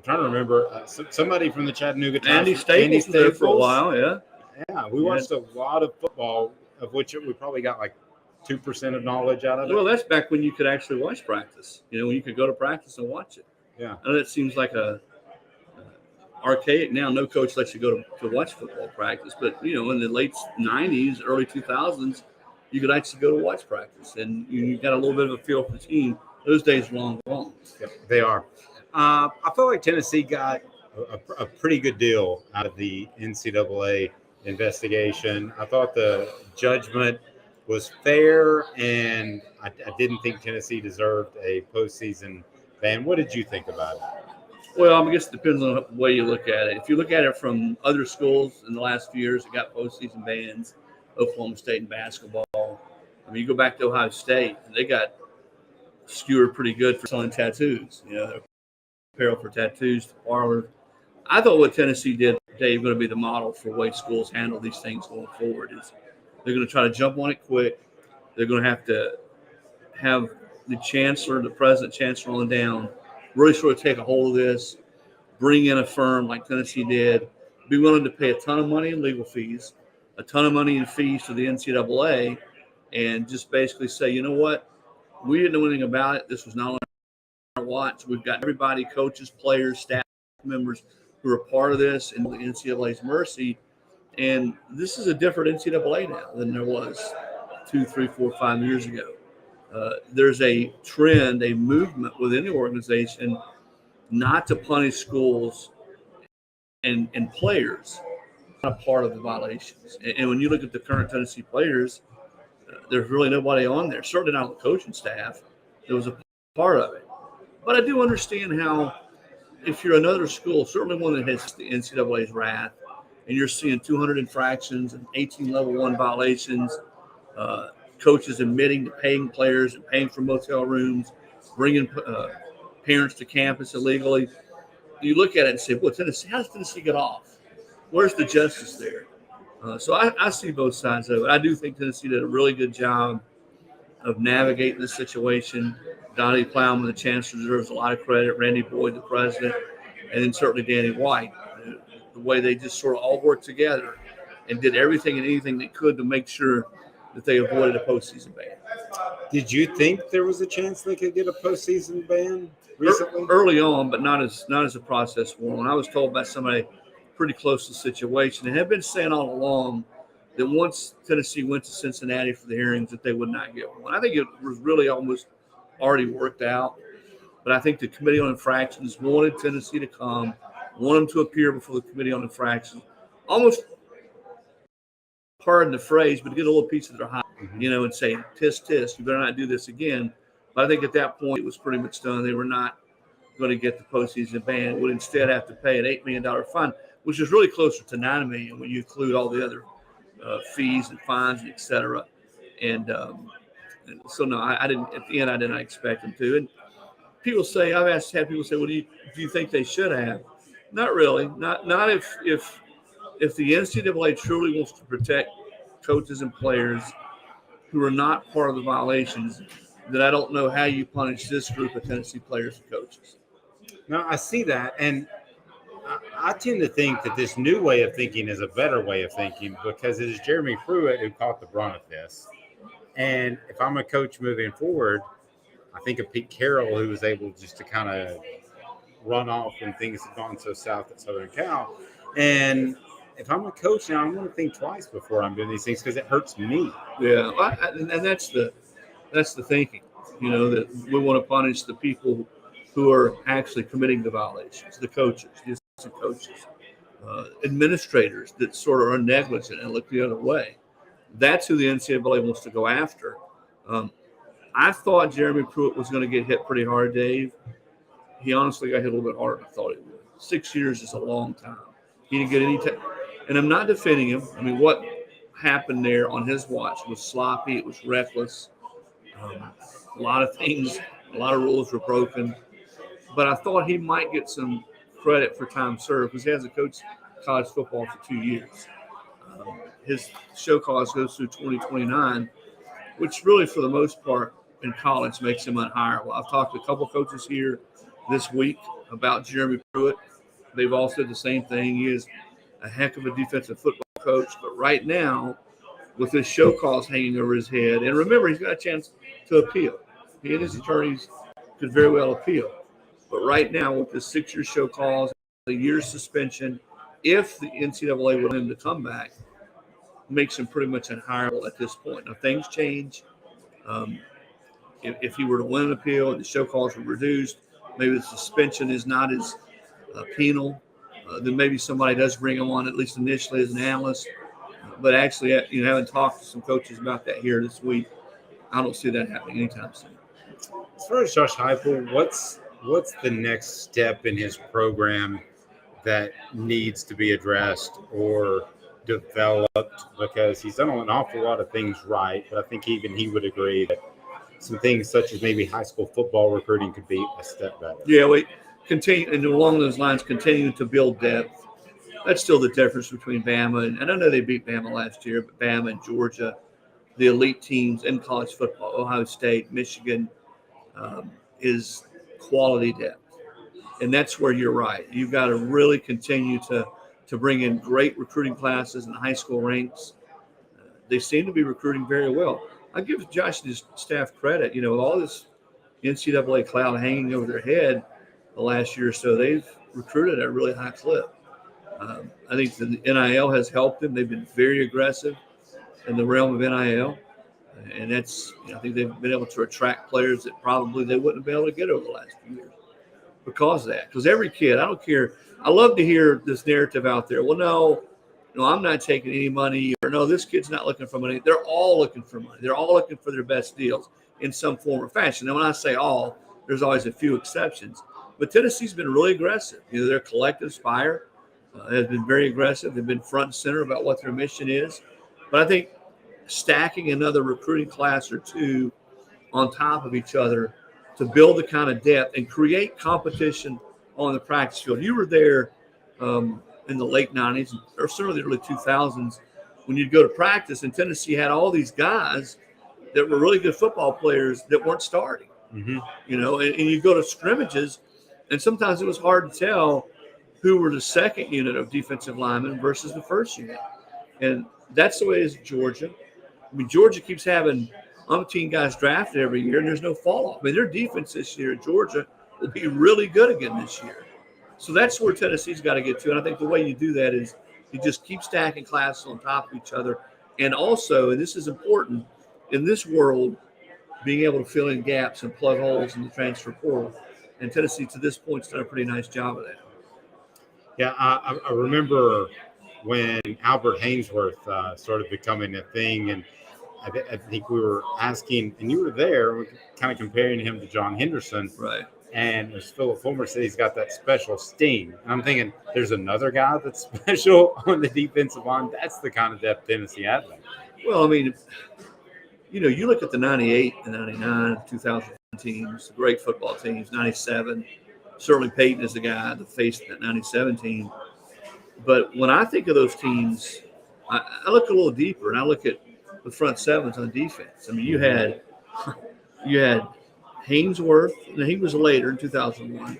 trying to remember, somebody from the Chattanooga Times. Andy Staples was there for a while, yeah. Yeah, we watched a lot of football, of which we probably got like 2% of knowledge out of it. Well, that's back when you could actually watch practice. You know, when you could go to practice and watch it. Yeah. I know that seems like archaic now. No coach lets you go to watch football practice. But, you know, in the late 90s, early 2000s, you could actually go to watch practice. And you got a little bit of a feel for the team. Those days are long gone. Yep, they are. I feel like Tennessee got a pretty good deal out of the NCAA investigation. I thought the judgment was fair, and I didn't think Tennessee deserved a postseason ban. What did you think about it? Well, I guess it depends on the way you look at it. If you look at it from other schools in the last few years that got postseason bans, Oklahoma State in basketball. I mean, you go back to Ohio State, and they got skewered pretty good for selling tattoos. You know, apparel for tattoos, to parlor. I thought what Tennessee did, Dave, going to be the model for the way schools handle these things going forward. Is they're going to try to jump on it quick. They're going to have the chancellor, the president, chancellor on down, really sort of take a hold of this, bring in a firm like Tennessee did, be willing to pay a ton of money in legal fees, a ton of money in fees to the NCAA, and just basically say, you know what, we didn't know anything about it. This was not on our watch. We've got everybody, coaches, players, staff members who are part of this and the NCAA's mercy. And this is a different NCAA now than there was 2, 3, 4, 5 years ago. There's a trend, a movement within the organization not to punish schools and players, not a part of the violations. And when you look at the current Tennessee players, there's really nobody on there, certainly not on the coaching staff. There was a part of it. But I do understand how, if you're another school, certainly one that has the NCAA's wrath, and you're seeing 200 infractions and 18 level 1 violations, coaches admitting to paying players and paying for motel rooms, bringing parents to campus illegally. You look at it and say, well, Tennessee, how does Tennessee get off? Where's the justice there? So I see both sides of it. I do think Tennessee did a really good job of navigating this situation. Donnie Plowman, the chancellor, deserves a lot of credit. Randy Boyd, the president, and then certainly Danny White. The way they just sort of all worked together and did everything and anything they could to make sure that they avoided a postseason ban. Did you think there was a chance they could get a postseason ban recently? Early on, but not as the process went on. I was told by somebody pretty close to the situation and had been saying all along that once Tennessee went to Cincinnati for the hearings that they would not get one. I think it was really almost already worked out. But I think the Committee on Infractions wanted Tennessee to come, want them to appear before the committee on infractions, almost, pardon the phrase, but to get a little piece of their high, and say, tisk, you better not do this again. But I think at that point it was pretty much done. They were not going to get the postseason ban, would instead have to pay an $8 million fine, which is really closer to $9 million when you include all the other fees and fines, et cetera. And so, no, I didn't. At the end, I did not expect them to. And people say, I've had people say, well, do you think they should have? Not really. Not if the NCAA truly wants to protect coaches and players who are not part of the violations, then I don't know how you punish this group of Tennessee players and coaches. No, I see that. And I tend to think that this new way of thinking is a better way of thinking because it is Jeremy Pruitt who caught the brunt of this. And if I'm a coach moving forward, I think of Pete Carroll, who was able just to kind of run off when things have gone so south at Southern Cal. And if I'm a coach now, I'm going to think twice before I'm doing these things because it hurts me. Yeah, and that's the thinking, that we want to punish the people who are actually committing the violations, the coaches, the assistant coaches, administrators that sort of are negligent and look the other way. That's who the NCAA wants to go after. I thought Jeremy Pruitt was going to get hit pretty hard, Dave. He honestly got hit a little bit harder than I thought he would. 6 years is a long time. He didn't get any time. And I'm not defending him. I mean, what happened there on his watch was sloppy. It was reckless. A lot of things, a lot of rules were broken. But I thought he might get some credit for time served because he hasn't coached college football for 2 years. His show cause goes through 2029, which really, for the most part, in college makes him unhireable. I've talked to a couple coaches here this week about Jeremy Pruitt. They've all said the same thing. He is a heck of a defensive football coach. But right now, with this show cause hanging over his head, and remember, he's got a chance to appeal. He and his attorneys could very well appeal. But right now, with this 6-year show cause, a year's suspension, if the NCAA would let him to come back, makes him pretty much unhireable at this point. Now, things change. If he were to win an appeal and the show cause were reduced, maybe the suspension is not as penal, then maybe somebody does bring him on, at least initially, as an analyst. But actually, having talked to some coaches about that here this week, I don't see that happening anytime soon. As far as Josh Heupel, what's the next step in his program that needs to be addressed or developed? Because he's done an awful lot of things right, but I think even he would agree that some things such as maybe high school football recruiting could be a step better. Yeah, we continue, and along those lines, continue to build depth. That's still the difference between Bama, and I know they beat Bama last year, but Bama and Georgia, the elite teams in college football, Ohio State, Michigan, is quality depth. And that's where you're right. You've got to really continue to bring in great recruiting classes in high school ranks. They seem to be recruiting very well. I give Josh and his staff credit. With all this NCAA cloud hanging over their head the last year or so, they've recruited at a really high clip. I think the NIL has helped them. They've been very aggressive in the realm of NIL. And that's, I think they've been able to attract players that probably they wouldn't have been able to get over the last few years because of that. Because every kid, I don't care. I love to hear this narrative out there. Well, no, I'm not taking any money, or no, this kid's not looking for money. They're all looking for money. They're all looking for their best deals in some form or fashion. And when I say all, there's always a few exceptions. But Tennessee's been really aggressive. Their collective Spire has been very aggressive. They've been front and center about what their mission is. But I think stacking another recruiting class or two on top of each other to build the kind of depth and create competition on the practice field. You were there in the late 90s or certainly the early 2000s when you'd go to practice, and Tennessee had all these guys that were really good football players that weren't starting. Mm-hmm. And you go to scrimmages, and sometimes it was hard to tell who were the second unit of defensive linemen versus the first unit. And that's the way it is at Georgia. I mean, Georgia keeps having umpteen guys drafted every year, and there's no fall off. I mean, their defense this year at Georgia will be really good again this year. So that's where Tennessee's got to get to. And I think the way you do that is you just keep stacking classes on top of each other. And also, and this is important, in this world, being able to fill in gaps and plug holes in the transfer portal. And Tennessee, to this point, has done a pretty nice job of that. Yeah, I remember when Albert Hainsworth started becoming a thing, and I think we were asking, and you were there, we were kind of comparing him to John Henderson. Right. And as Philip Fulmer said, he's got that special sting. And I'm thinking, there's another guy that's special on the defensive line. That's the kind of depth Tennessee had. Well, I mean, you look at the 98 and 99, 2000 teams, great football teams, 97. Certainly Pate is the guy that faced that 97 team. But when I think of those teams, I look a little deeper, and I look at the front sevens on defense. I mean, you had Hainsworth, and he was later in 2001,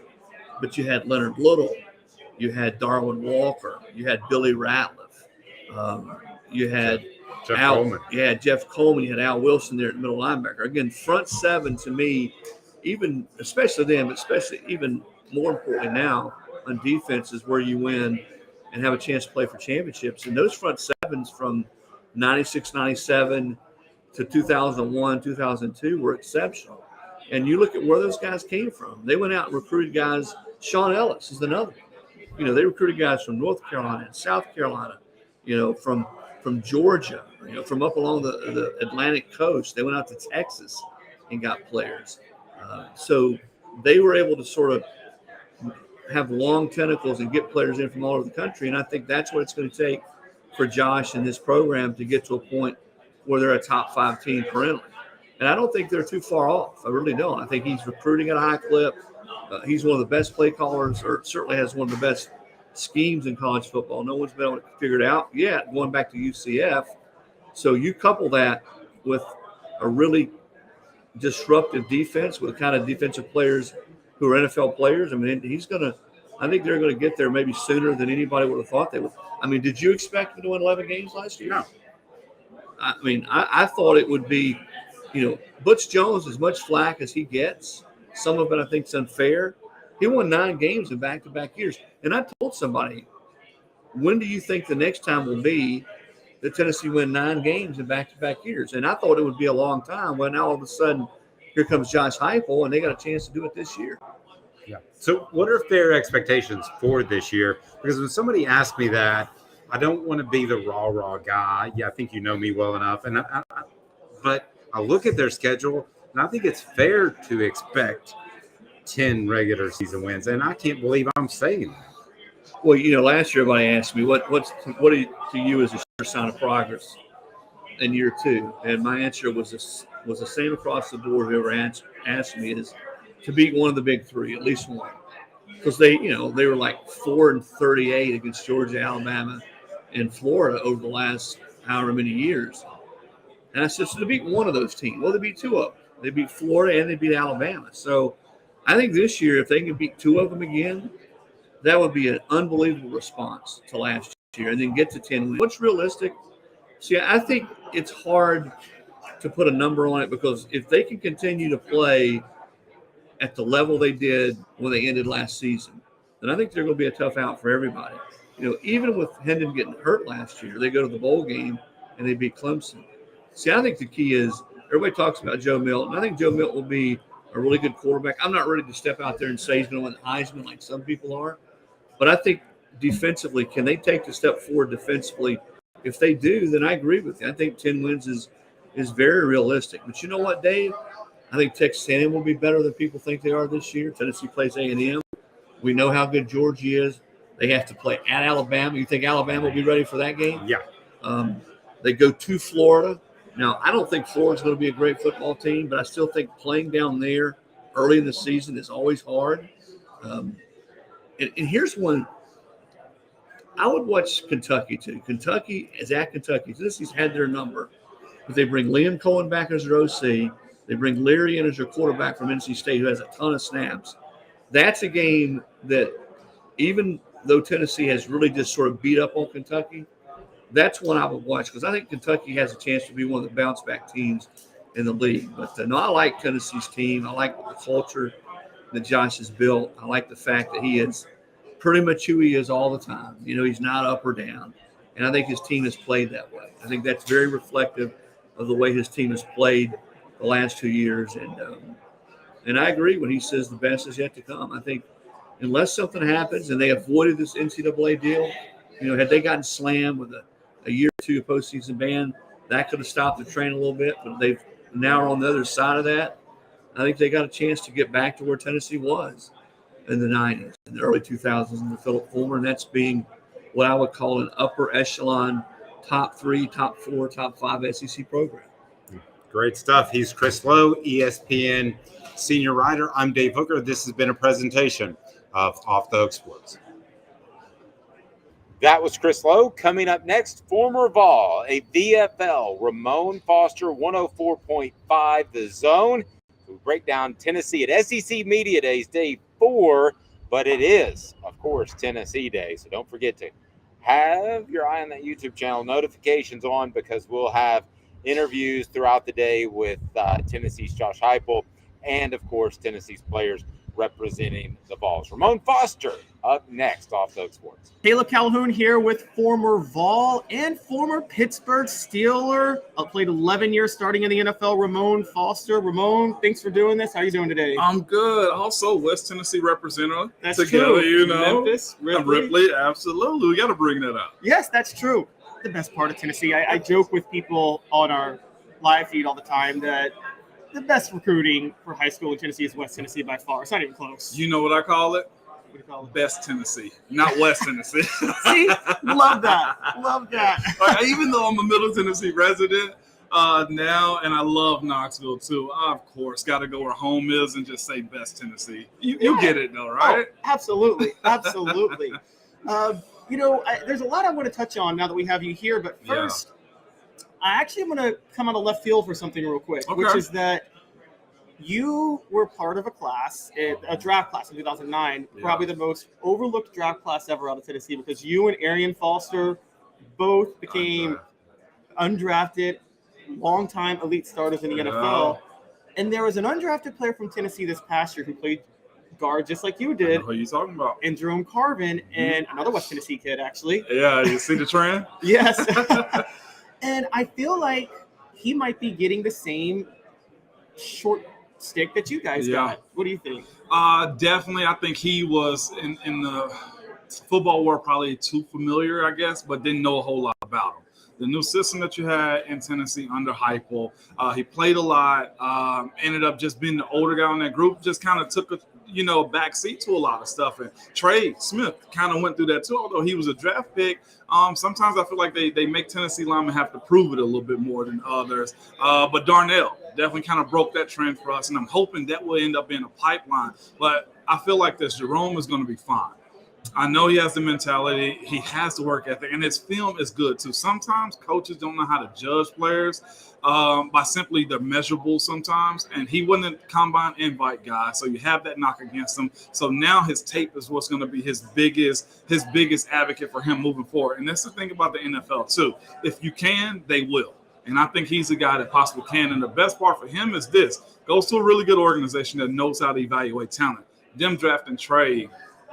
but you had Leonard Little, you had Darwin Walker, you had Billy Ratliff, you had Jeff Coleman, you had Al Wilson there at middle linebacker. Again, front seven to me, especially them, but especially even more importantly now on defense is where you win and have a chance to play for championships. And those front sevens from 96, 97 to 2001, 2002 were exceptional. And you look at where those guys came from. They went out and recruited guys. Sean Ellis is another one. They recruited guys from North Carolina and South Carolina, from Georgia, from up along the Atlantic coast. They went out to Texas and got players. So they were able to sort of have long tentacles and get players in from all over the country. And I think that's what it's going to take for Josh and this program to get to a point where they're a top 5 team perennially. And I don't think they're too far off. I really don't. I think he's recruiting at a high clip. He's one of the best play callers, or certainly has one of the best schemes in college football. No one's been able to figure it out yet, going back to UCF. So you couple that with a really disruptive defense with the kind of defensive players who are NFL players. I mean, I think they're going to get there maybe sooner than anybody would have thought they would. I mean, did you expect them to win 11 games last year? No. I mean, I thought it would be, Butch Jones, as much flack as he gets, some of it I think is unfair. He won 9 games in back-to-back years. And I told somebody, when do you think the next time will be that Tennessee win 9 games in back-to-back years? And I thought it would be a long time. Well, now all of a sudden, here comes Josh Heupel, and they got a chance to do it this year. Yeah. So what are their expectations for this year? Because when somebody asks me that, I don't want to be the rah guy. Yeah, I think you know me well enough. But I look at their schedule, and I think it's fair to expect 10 regular season wins. And I can't believe I'm saying that. Well, last year everybody asked me, what to you is a sure sign of progress in year 2? And my answer was the same across the board. Whoever asked me is to beat one of the big 3, at least one. Because they were like 4-38 against Georgia, Alabama, and Florida over the last however many years. And I said, so to beat one of those teams, well, they beat 2 of them. They beat Florida and they beat Alabama. So I think this year, if they can beat 2 of them again, that would be an unbelievable response to last year, and then get to 10 wins. What's realistic? See, I think it's hard to put a number on it, because if they can continue to play at the level they did when they ended last season, then I think they're going to be a tough out for everybody. Even with Hendon getting hurt last year, they go to the bowl game and they beat Clemson. See, I think the key is everybody talks about Joe Milton. I think Joe Milton will be a really good quarterback. I'm not ready to step out there and say he's going to win the Heisman like some people are, but I think defensively, can they take the step forward defensively? If they do, then I agree with you. I think 10 wins is very realistic. But you know what, Dave? I think Texas A&M will be better than people think they are this year. Tennessee plays A&M. We know how good Georgia is. They have to play at Alabama. You think Alabama will be ready for that game? Yeah. They go to Florida. Now, I don't think Florida's going to be a great football team, but I still think playing down there early in the season is always hard. And here's one. I would watch Kentucky, too. Kentucky is at Kentucky. Tennessee's had their number. But they bring Liam Cohen back as their OC. They bring Leary in as their quarterback from NC State, who has a ton of snaps. That's a game that, even though Tennessee has really just sort of beat up on Kentucky, that's one I would watch, because I think Kentucky has a chance to be one of the bounce-back teams in the league. But, no, I like Tennessee's team. I like the culture that Josh has built. I like the fact that he is pretty much who he is all the time. He's not up or down. And I think his team has played that way. I think that's very reflective of the way his team has played the last 2 years. And I agree when he says the best is yet to come. I think unless something happens and they avoided this NCAA deal, had they gotten slammed with a year or two postseason ban, that could have stopped the train a little bit. But they've now are on the other side of that. I think they got a chance to get back to where Tennessee was in the 90s, in the early 2000s under Philip Fulmer, and that's being what I would call an upper echelon, top 3, top 4, top 5 SEC program. Great stuff. He's Chris Lowe, ESPN senior writer. I'm Dave Hooker. This has been a presentation of Off the Hook Sports. That was Chris Lowe. Coming up next, former Vol, a VFL, Ramon Foster, 104.5 The Zone. We break down Tennessee at SEC Media Days, day 4, but it is, of course, Tennessee Day. So don't forget to have your eye on that YouTube channel, notifications on, because we'll have interviews throughout the day with Tennessee's Josh Heupel and, of course, Tennessee's players representing the Vols. Ramon Foster up next, Off the Hook Sports. Caleb Calhoun here with former Vol and former Pittsburgh Steeler. Played 11 years starting in the NFL, Ramon Foster. Ramon, thanks for doing this. How are you doing today? I'm good. Also, West Tennessee representative. That's together, true. Memphis, Ripley, absolutely. We got to bring that up. Yes, that's true. The best part of Tennessee. I joke with people on our live feed all the time that the best recruiting for high school in Tennessee is West Tennessee by far. It's not even close. You know what I call it? What do you call it? Best Tennessee, not West Tennessee. See? Love that. Love that. Even though I'm a Middle Tennessee resident now, and I love Knoxville too, I, of course, got to go where home is and just say best Tennessee. You get it though, right? Oh, absolutely. Absolutely. There's a lot I want to touch on now that we have you here, but first, I actually am going to come out of left field for something real quick, which is that you were part of a draft class in 2009, probably the most overlooked draft class ever out of Tennessee, because you and Arian Foster both became undrafted, longtime elite starters in the NFL. And there was an undrafted player from Tennessee this past year who played guard just like you did. Who are you talking about? And Jerome Carvin, and another West Tennessee kid, actually. Yeah, you see the trend? Yes. And I feel like he might be getting the same short stick that you guys got. What do you think? Definitely. I think he was in the football world probably too familiar, I guess, but didn't know a whole lot about him. The new system that you had in Tennessee under Heupel, he played a lot, ended up just being the older guy in that group, just kind of took a back seat to a lot of stuff. And Trey Smith kind of went through that too, although he was a draft pick. Sometimes I feel like they make Tennessee linemen have to prove it a little bit more than others. But Darnell definitely kind of broke that trend for us, and I'm hoping that will end up in a pipeline. But I feel like this Jerome is going to be fine. I know he has the mentality. He has the work ethic, and his film is good too. Sometimes coaches don't know how to judge players by simply their measurables sometimes, and he wasn't a combine invite guy, so you have that knock against him. So now his tape is what's going to be his biggest advocate for him moving forward. And that's the thing about the NFL too. If you can, they will. And I think he's a guy that possibly can. And the best part for him is this: goes to a really good organization that knows how to evaluate talent. Them drafting Trey,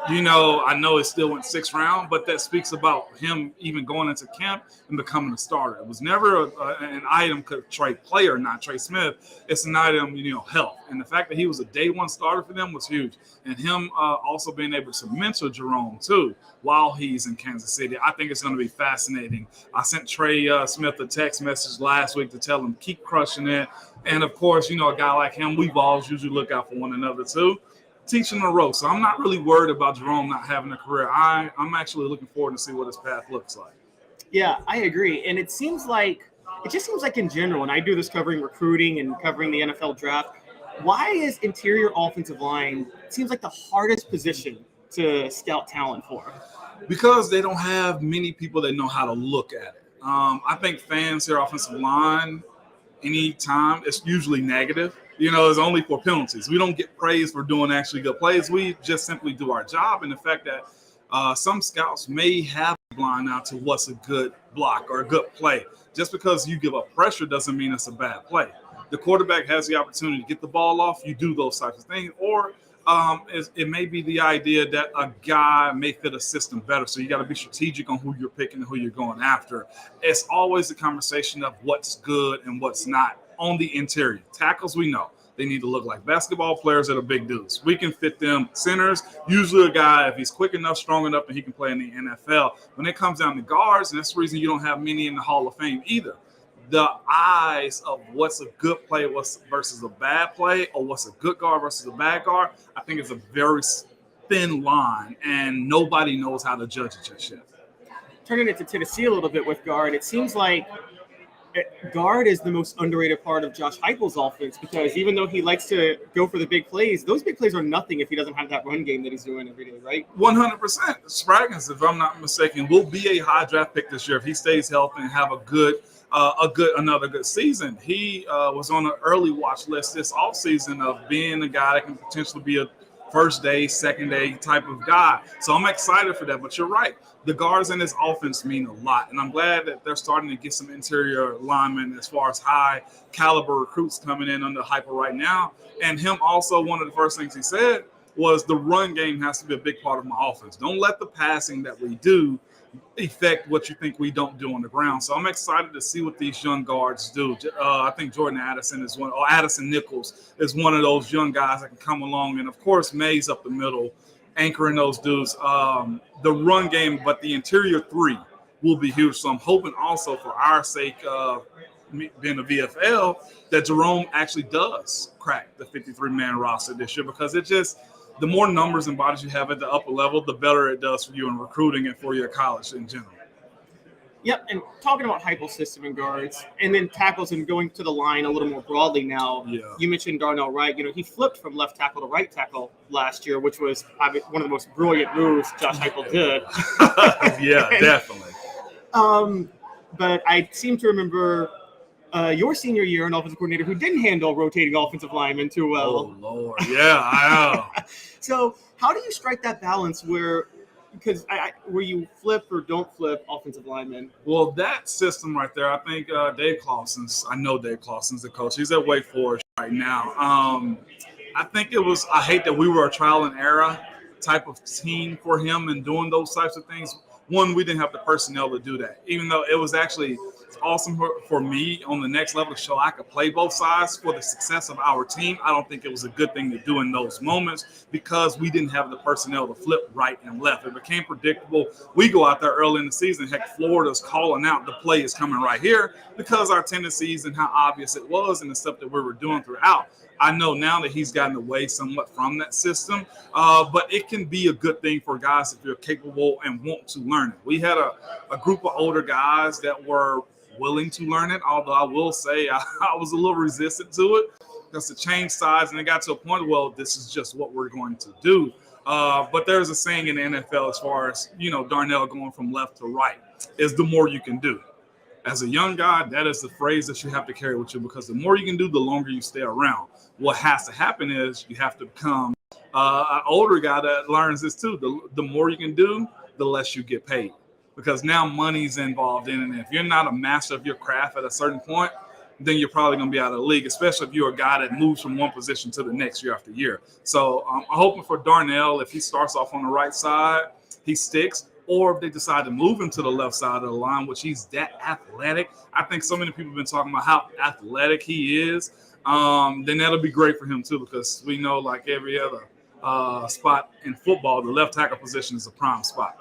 I know it still went 6th round, but that speaks about him even going into camp and becoming a starter. It was never an item could Trey play or not Trey Smith. It's an item, health. And the fact that he was a day one starter for them was huge. And him also being able to mentor Jerome too while he's in Kansas City, I think it's going to be fascinating. I sent Trey Smith a text message last week to tell him keep crushing it. And of course, a guy like him, we Vols usually look out for one another too. Teaching the ropes. So I'm not really worried about Jerome not having a career. I'm actually looking forward to see what his path looks like. Yeah, I agree. And it just seems like in general, and I do this covering recruiting and covering the NFL draft, why is interior offensive line, it seems like the hardest position to scout talent for? Because they don't have many people that know how to look at it. I think fans hear offensive line anytime, it's usually negative. It's only for penalties. We don't get praise for doing actually good plays. We just simply do our job. And the fact that some scouts may have a blind eye to what's a good block or a good play. Just because you give up pressure doesn't mean it's a bad play. The quarterback has the opportunity to get the ball off. You do those types of things. Or it may be the idea that a guy may fit a system better. So you got to be strategic on who you're picking and who you're going after. It's always a conversation of what's good and what's not. On the interior. Tackles, we know. They need to look like basketball players that are big dudes. We can fit them centers. Usually a guy, if he's quick enough, strong enough, and he can play in the NFL. When it comes down to guards, and that's the reason you don't have many in the Hall of Fame either. The eyes of what's a good play versus a bad play, or what's a good guard versus a bad guard, I think it's a very thin line, and nobody knows how to judge it just yet. Turning it to Tennessee a little bit with guard, it seems like guard is the most underrated part of Josh Heupel's offense, because even though he likes to go for the big plays, those big plays are nothing if he doesn't have that run game that he's doing every day, right? 100%. Spraggins, if I'm not mistaken, will be a high draft pick this year if he stays healthy and have another good season. He was on an early watch list this offseason of being a guy that can potentially be a first day, second day type of guy. So I'm excited for that. But you're right. The guards in this offense mean a lot. And I'm glad that they're starting to get some interior linemen as far as high caliber recruits coming in under Heupel right now. And him also, one of the first things he said was the run game has to be a big part of my offense. Don't let the passing that we do affect what you think we don't do on the ground. So I'm excited to see what these young guards do. I think Jordan Addison is one, or Addison Nichols is one of those young guys that can come along. And of course, Mays up the middle, anchoring those dudes. The run game, but the interior three will be huge. So I'm hoping also for our sake, being a VFL, that Jerome actually does crack the 53-man roster this year, because it just, the more numbers and bodies you have at the upper level, the better it does for you in recruiting and for your college in general. Yep, and talking about Heupel's system and guards, and then tackles and going to the line a little more broadly now. Yeah. You mentioned Darnell Wright. He flipped from left tackle to right tackle last year, which was one of the most brilliant moves Josh Heupel did. Yeah, definitely. But I seem to remember your senior year, an offensive coordinator who didn't handle rotating offensive linemen too well. Oh, Lord. Yeah, I know. So how do you strike that balance where you flip or don't flip offensive linemen? Well, that system right there, I think Dave Clawson's the coach. He's at Wake Forest right now. I think I hate that we were a trial and error type of team for him and doing those types of things. One, we didn't have the personnel to do that, even though it was actually awesome for me on the next level to show I could play both sides for the success of our team. I don't think it was a good thing to do in those moments because we didn't have the personnel to flip right and left. It became predictable. We go out there early in the season. Heck, Florida's calling out the play is coming right here because our tendencies and how obvious it was and the stuff that we were doing throughout. I know now that he's gotten away somewhat from that system, but it can be a good thing for guys if you're capable and want to learn it. We had a group of older guys that were willing to learn it, although I will say I was a little resistant to it because to change sides, and it got to a point, well, this is just what we're going to do. But there's a saying in the NFL as far as, Darnell going from left to right is the more you can do. As a young guy, that is the phrase that you have to carry with you because the more you can do, the longer you stay around. What has to happen is you have to become an older guy that learns this too. The more you can do, the less you get paid because now money's involved in it. And if you're not a master of your craft at a certain point, then you're probably going to be out of the league, especially if you're a guy that moves from one position to the next year after year. So I'm hoping for Darnell, if he starts off on the right side, he sticks. Or if they decide to move him to the left side of the line, which he's that athletic. I think so many people have been talking about how athletic he is. Then that'll be great for him too, because we know like every other spot in football, the left tackle position is a prime spot.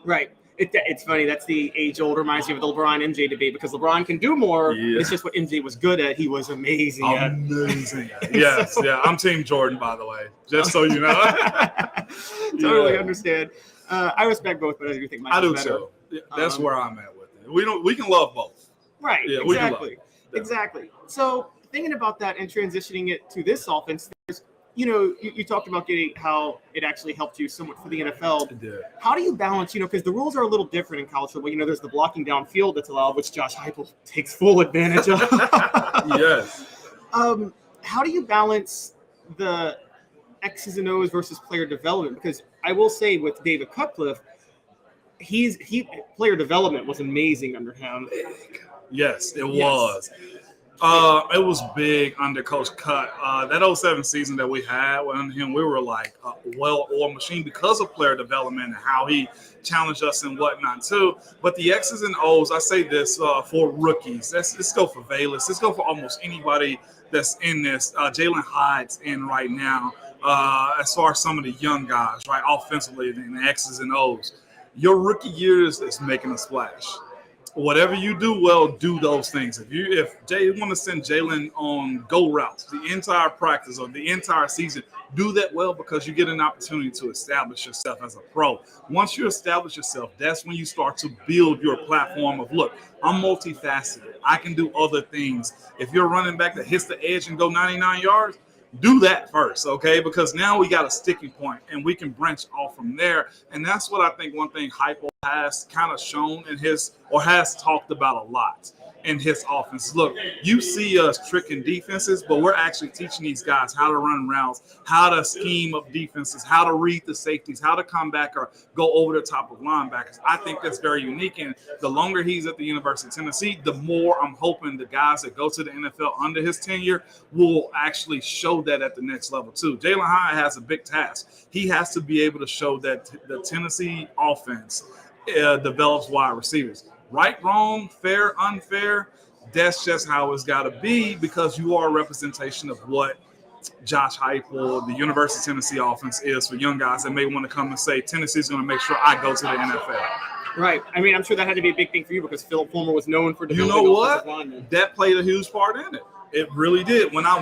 Right. It's funny. That's the age-old reminds me of the LeBron-MJ debate because LeBron can do more. Yeah. It's just what MJ was good at. He was amazing at. Amazing. Yes, yeah. I'm Team Jordan, by the way, just so you know. Totally understand. I respect both, but I do think Michael's better. I do too. That's where I'm at with it. We can love both. Right. Yeah, exactly. Exactly. So thinking about that and transitioning it to this offense, there's, you talked about how it actually helped you somewhat for the NFL. It did. How do you balance, because the rules are a little different in college football. There's the blocking downfield that's allowed, which Josh Heupel takes full advantage of. Yes. How do you balance the X's and O's versus player development? Because I will say with David Cutcliffe, player development was amazing under him. Yes, it was. It was big under Coach Cut. That 07 season that we had with him, we were like a well-oiled machine because of player development and how he challenged us and whatnot too. But the X's and O's, I say this for rookies. Let's go for Bayless. Let's go for almost anybody that's in this. Jalen Hyde's in right now. As far as some of the young guys, right, offensively, in the X's and O's. Your rookie years is making a splash. Whatever you do well, do those things. If Jay want to send Jalen on go routes the entire practice or the entire season, do that well because you get an opportunity to establish yourself as a pro. Once you establish yourself, that's when you start to build your platform of, look, I'm multifaceted. I can do other things. If you're running back that hits the edge and go 99 yards, do that first, okay? Because now we got a sticking point and we can branch off from there. And that's what I think one thing Hypo has kind of shown in his, or has talked about a lot in his offense. Look, you see us tricking defenses, but we're actually teaching these guys how to run routes, how to scheme up defenses, how to read the safeties, how to come back or go over the top of linebackers. I think that's very unique. And the longer he's at the University of Tennessee, the more I'm hoping the guys that go to the NFL under his tenure will actually show that at the next level too. Jalen Hyde has a big task. He has to be able to show that the Tennessee offense develops wide receivers. Right, wrong, fair, unfair, that's just how it's got to be because you are a representation of what Josh Heupel, the University of Tennessee offense is for young guys that may want to come and say, Tennessee's going to make sure I go to the NFL. Right. I mean, I'm sure that had to be a big thing for you because Philip Fulmer was known for developing offensive linemen. That played a huge part in it. It really did. When I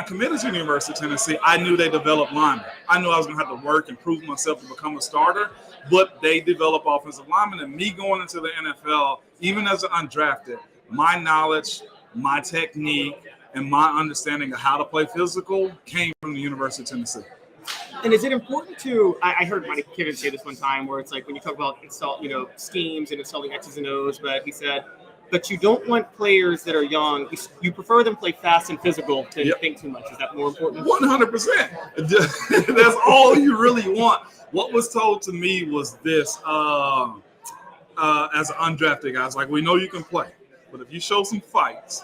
committed to the University of Tennessee, I knew they developed linemen. I knew I was going to have to work and prove myself to become a starter, but they develop offensive linemen. And me going into the NFL, even as an undrafted, my knowledge, my technique, and my understanding of how to play physical came from the University of Tennessee. And is it important to? I heard Mike Kivin say this one time, where it's like when you talk about schemes and installing X's and O's, but he said, but you don't want players that are young. You prefer them play fast and physical to think too much. Is that more important? 100%. That's all you really want. What was told to me was this: as an undrafted guy, it's like, we know you can play, but if you show some fights,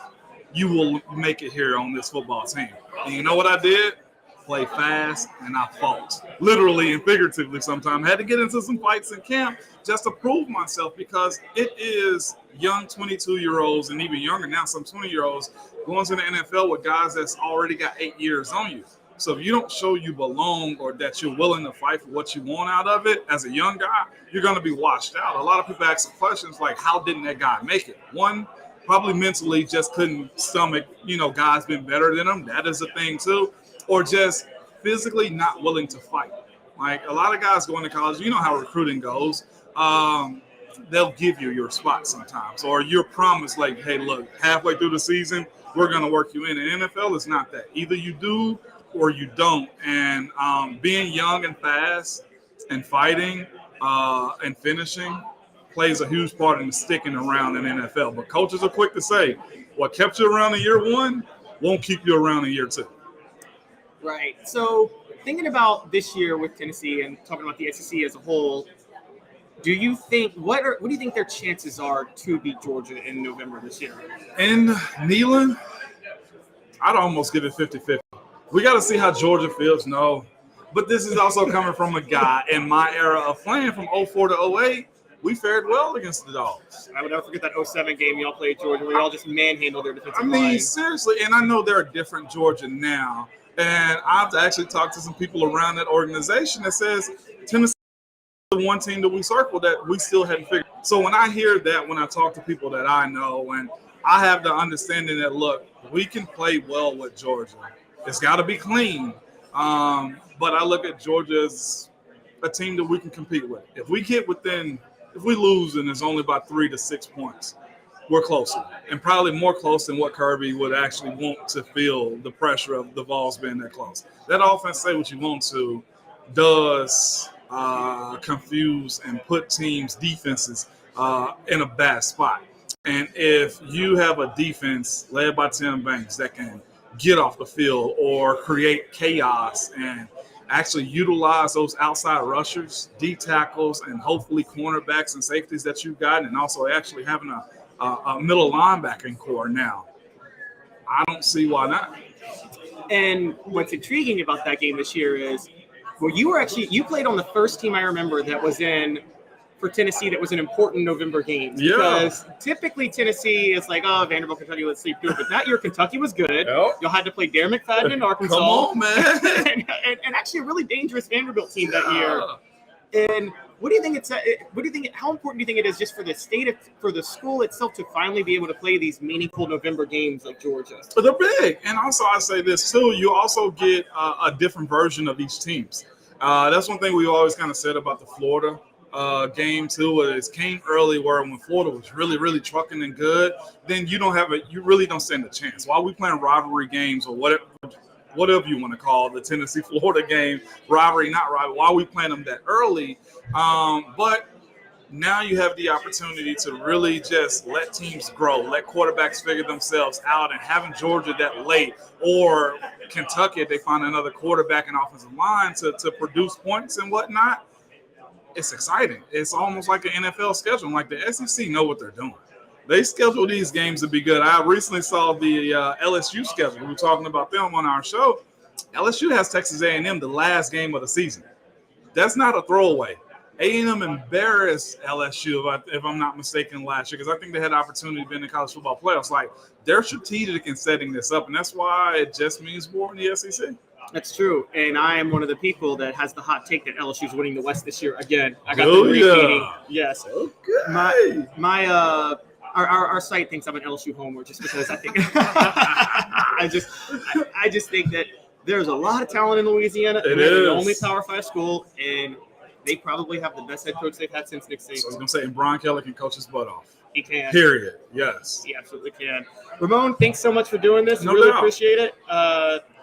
you will make it here on this football team. And you know what I did? Play fast, and I fought, literally and figuratively. Sometimes I had to get into some fights in camp just to prove myself because it is young 22-year-olds and even younger now, some 20-year-olds going to the NFL with guys that's already got 8 years on you. So if you don't show you belong or that you're willing to fight for what you want out of it as a young guy, you're going to be washed out. A lot of people ask questions like, how didn't that guy make it? One, probably mentally just couldn't stomach, guys been better than him. That is a thing too. Or just physically not willing to fight. Like a lot of guys going to college, you know how recruiting goes. They'll give you your spot sometimes, or you're promised like, hey, look, halfway through the season, we're going to work you in. In NFL, it's not that. Either you do or you don't. And being young and fast and fighting and finishing plays a huge part in sticking around in NFL. But coaches are quick to say, what kept you around in year one won't keep you around in year two. Right. So thinking about this year with Tennessee and talking about the SEC as a whole, do you think what do you think their chances are to beat Georgia in November this year? In Neyland, I'd almost give it 50-50. We got to see how Georgia feels. No. But this is also coming from a guy in my era of playing from 04 to 08. We fared well against the Dogs. I would never forget that 07 game y'all played Georgia where y'all just manhandled their defensive line. Seriously, and I know they're a different Georgia now. And I've actually talked to some people around that organization that says Tennessee is the one team that we circled that we still hadn't figured. So when I hear that, when I talk to people that I know, and I have the understanding that, look, we can play well with Georgia. It's got to be clean. But I look at Georgia as a team that we can compete with. If we lose and it's only about 3 to 6 points, we're closer, and probably more close than what Kirby would actually want to feel the pressure of the Vols being that close. That offense, say what you want to, does confuse and put teams' defenses in a bad spot. And if you have a defense led by Tim Banks that can get off the field or create chaos and actually utilize those outside rushers, D tackles, and hopefully cornerbacks and safeties that you've got, and also actually having a middle linebacking core now, I don't see why not. And what's intriguing about that game this year is, well, you played on the first team I remember that was in for Tennessee that was an important November game. Yeah. Because typically Tennessee is like, oh, Vanderbilt, Kentucky, let's sleep through it. But that year Kentucky was good. Yep. You'll had to play Darren McFadden in Arkansas. Come on, man. and actually a really dangerous Vanderbilt team that year. And what do you think how important do you think it is just for the school itself to finally be able to play these meaningful November games like Georgia? But they're big. And also I say this too, you also get a different version of each teams. That's one thing we always kind of said about the Florida game too. It came early where when Florida was really, really trucking and good, then you really don't stand a chance. While we playing rivalry games or whatever you want to call the Tennessee-Florida game, rivalry, not rivalry, while we playing them that early. But now you have the opportunity to really just let teams grow, let quarterbacks figure themselves out, and having Georgia that late or Kentucky, if they find another quarterback and offensive line to produce points and whatnot, it's exciting. It's almost like an NFL schedule. Like the SEC know what they're doing. They schedule these games to be good. I recently saw the LSU schedule. We were talking about them on our show. LSU has Texas A&M the last game of the season. That's not a throwaway. A&M embarrassed LSU, if I'm not mistaken, last year, because I think they had the opportunity to be in the college football playoffs. Like, they're strategic in setting this up, and that's why it just means more in the SEC. That's true, and I am one of the people that has the hot take that LSU's winning the West this year again. I got the repeating. Yes. Okay. Our site thinks I'm an LSU homer just because I think I just think that there's a lot of talent in Louisiana. It They're is the only Power 5 school, and they probably have the best head coach they've had since Nick Saban. So I was going to say, and Brian Kelly can coach his butt off. He can. Period. Yes. He absolutely can. Ramon, thanks so much for doing this. No really doubt. appreciate it.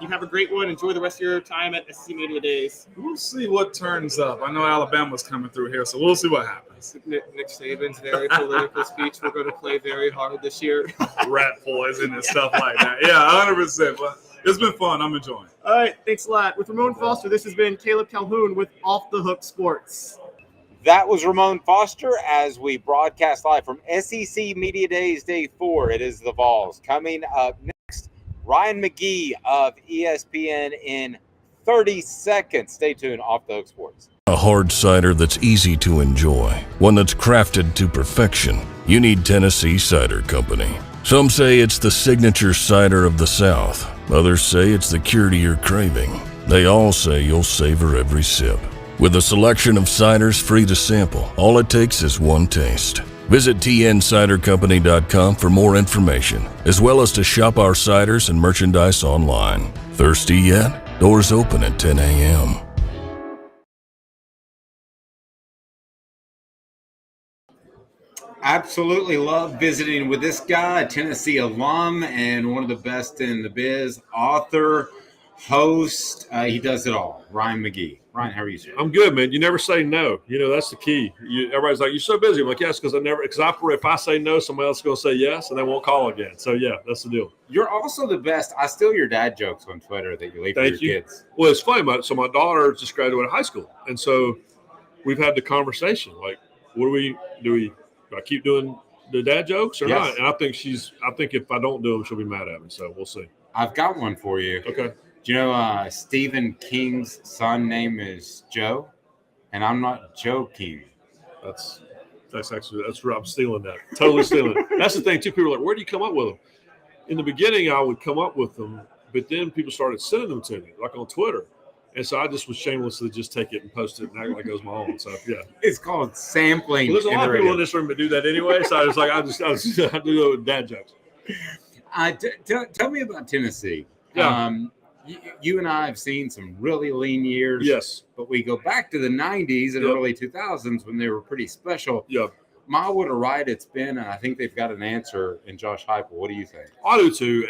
You have a great one. Enjoy the rest of your time at SEC Media Days. We'll see what turns up. I know Alabama's coming through here, so we'll see what happens. Nick Saban's very political speech. We're going to play very hard this year. Rat poison and stuff like that. Yeah, 100%. But it's been fun. I'm enjoying it. All right. Thanks a lot. With Ramon Foster, this has been Caleb Calhoun with Off the Hook Sports. That was Ramon Foster as we broadcast live from SEC Media Days Day 4. It is the Vols. Coming up next, Ryan McGee of ESPN in 30 seconds. Stay tuned. Off the Hook Sports. A hard cider that's easy to enjoy, one that's crafted to perfection. You need Tennessee Cider Company. Some say it's the signature cider of the South. Others say it's the cure to your craving. They all say you'll savor every sip. With a selection of ciders free to sample, all it takes is one taste. Visit tncidercompany.com for more information, as well as to shop our ciders and merchandise online. Thirsty yet? Doors open at 10 a.m. Absolutely love visiting with this guy, a Tennessee alum and one of the best in the biz, author, host. He does it all. Ryan McGee. Ryan, how are you, sir? I'm good, man. You never say no. You know, that's the key. Everybody's like, you're so busy. I'm like, yes, because if I say no, somebody else is going to say yes, and they won't call again. So, yeah, that's the deal. You're also the best. I steal your dad jokes on Twitter that you leave for your kids. Well, it's funny. My daughter just graduated high school, and so we've had the conversation. Like, what do I keep doing the dad jokes or not? And I think if I don't do them, she'll be mad at me. So we'll see. I've got one for you. Okay. Do you know Stephen King's son name is Joe? And I'm not Joe King. That's I'm stealing that. Totally stealing it. That's the thing, too. People are like, where do you come up with them? In the beginning, I would come up with them, but then people started sending them to me, like on Twitter. And so I just was shamelessly just take it and post it and act like it was my own. So, yeah. It's called sampling. Well, there's a lot of people in this room that do that anyway. So I was like, I do it with dad jokes. Tell me about Tennessee. Yeah. You and I have seen some really lean years. Yes. But we go back to the 90s and early 2000s when they were pretty special. Yeah. Ma, what a ride it's been, and I think they've got an answer in Josh Heupel. What do you think? I do too,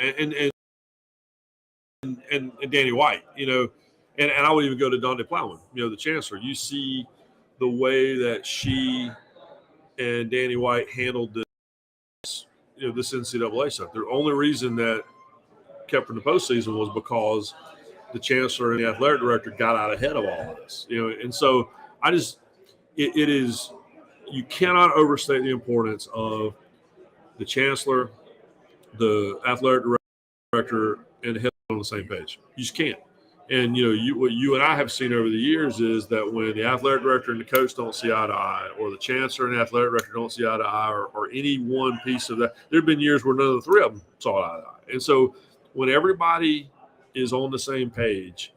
and Danny White, you know, and I would even go to Dante Plowman, you know, the chancellor. You see the way that she and Danny White handled this, you know, this NCAA stuff. The only reason that kept in the postseason was because the chancellor and the athletic director got out ahead of all of this, you know. And so it is, you cannot overstate the importance of the chancellor, the athletic director, director and the head on the same page. You just can't. And, what you and I have seen over the years is that when the athletic director and the coach don't see eye to eye, or the chancellor and the athletic director don't see eye to eye, or any one piece of that, there have been years where none of the three of them saw eye to eye. And so when everybody is on the same page,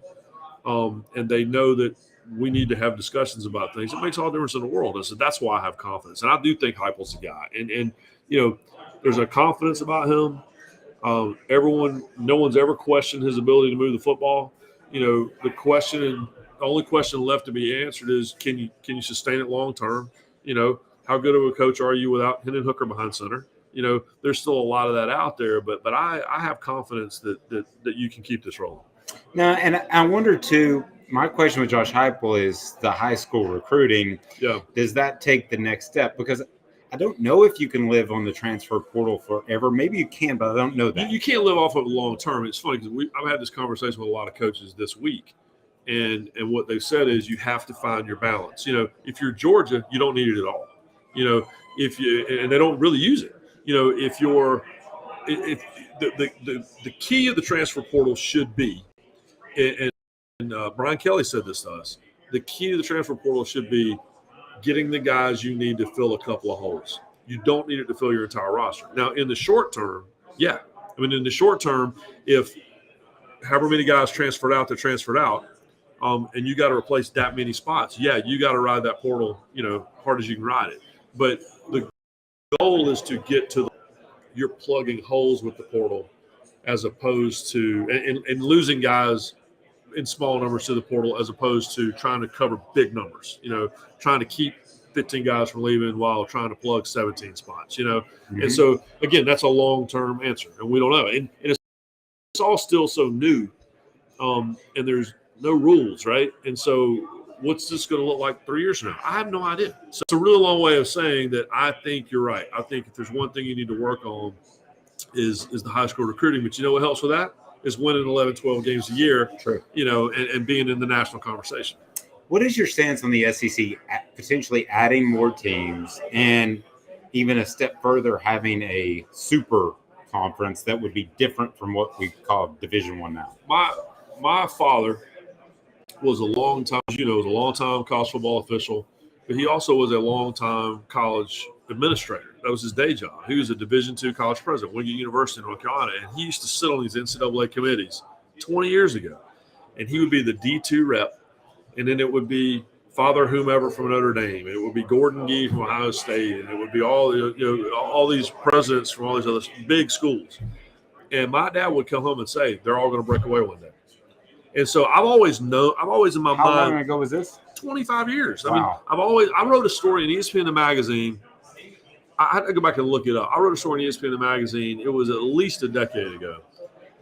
and they know that we need to have discussions about things, it makes all the difference in the world. And so that's why I have confidence. And I do think Heupel's the guy. And there's a confidence about him. No one's ever questioned his ability to move the football. The only question left to be answered is, can you sustain it long term? How good of a coach are you without Hendon Hooker behind center? There's still a lot of that out there, but I have confidence that you can keep this rolling. Now, and I wonder too, my question with Josh Heupel is the high school recruiting. Yeah. Does that take the next step? Because I don't know if you can live on the transfer portal forever. Maybe you can, but I don't know that. You can't live off of it long term. It's funny because I've had this conversation with a lot of coaches this week, and what they've said is you have to find your balance. If you're Georgia, you don't need it at all. And they don't really use it. If the key of the transfer portal should be, and Brian Kelly said this to us, the key to the transfer portal should be getting the guys you need to fill a couple of holes. You don't need it to fill your entire roster. Now, in the short term, yeah. In the short term, if however many guys transferred out, and you got to replace that many spots, yeah, you got to ride that portal, hard as you can ride it. But the goal is to get to you're plugging holes with the portal, as opposed to and losing guys in small numbers to the portal, as opposed to trying to cover big numbers, trying to keep 15 guys from leaving while trying to plug 17 spots, Mm-hmm. And so, again, that's a long-term answer, and we don't know. And it's all still so new, and there's no rules, right? And so what's this going to look like 3 years from now? I have no idea. So it's a really long way of saying that I think you're right. I think if there's one thing you need to work on is the high school recruiting. But you know what helps with that? Is winning 11, 12 games a year, True. And being in the national conversation. What is your stance on the SEC potentially adding more teams and even a step further having a super conference that would be different from what we call Division I now? My father was a long time college football official, but he also was a long time college administrator. That was his day job. He was a Division II college president, Wingate University in North Carolina, and he used to sit on these NCAA committees 20 years ago. And he would be the D2 rep, and then it would be Father whomever from Notre Dame, and it would be Gordon Gee from Ohio State, and it would be all these presidents from all these other big schools. And my dad would come home and say, they're all going to break away one day. And so I've always in my mind. How long ago was this? 25 years. Wow. I wrote a story in ESPN the magazine. I had to go back and look it up. I wrote a story in ESPN the magazine. It was at least a decade ago.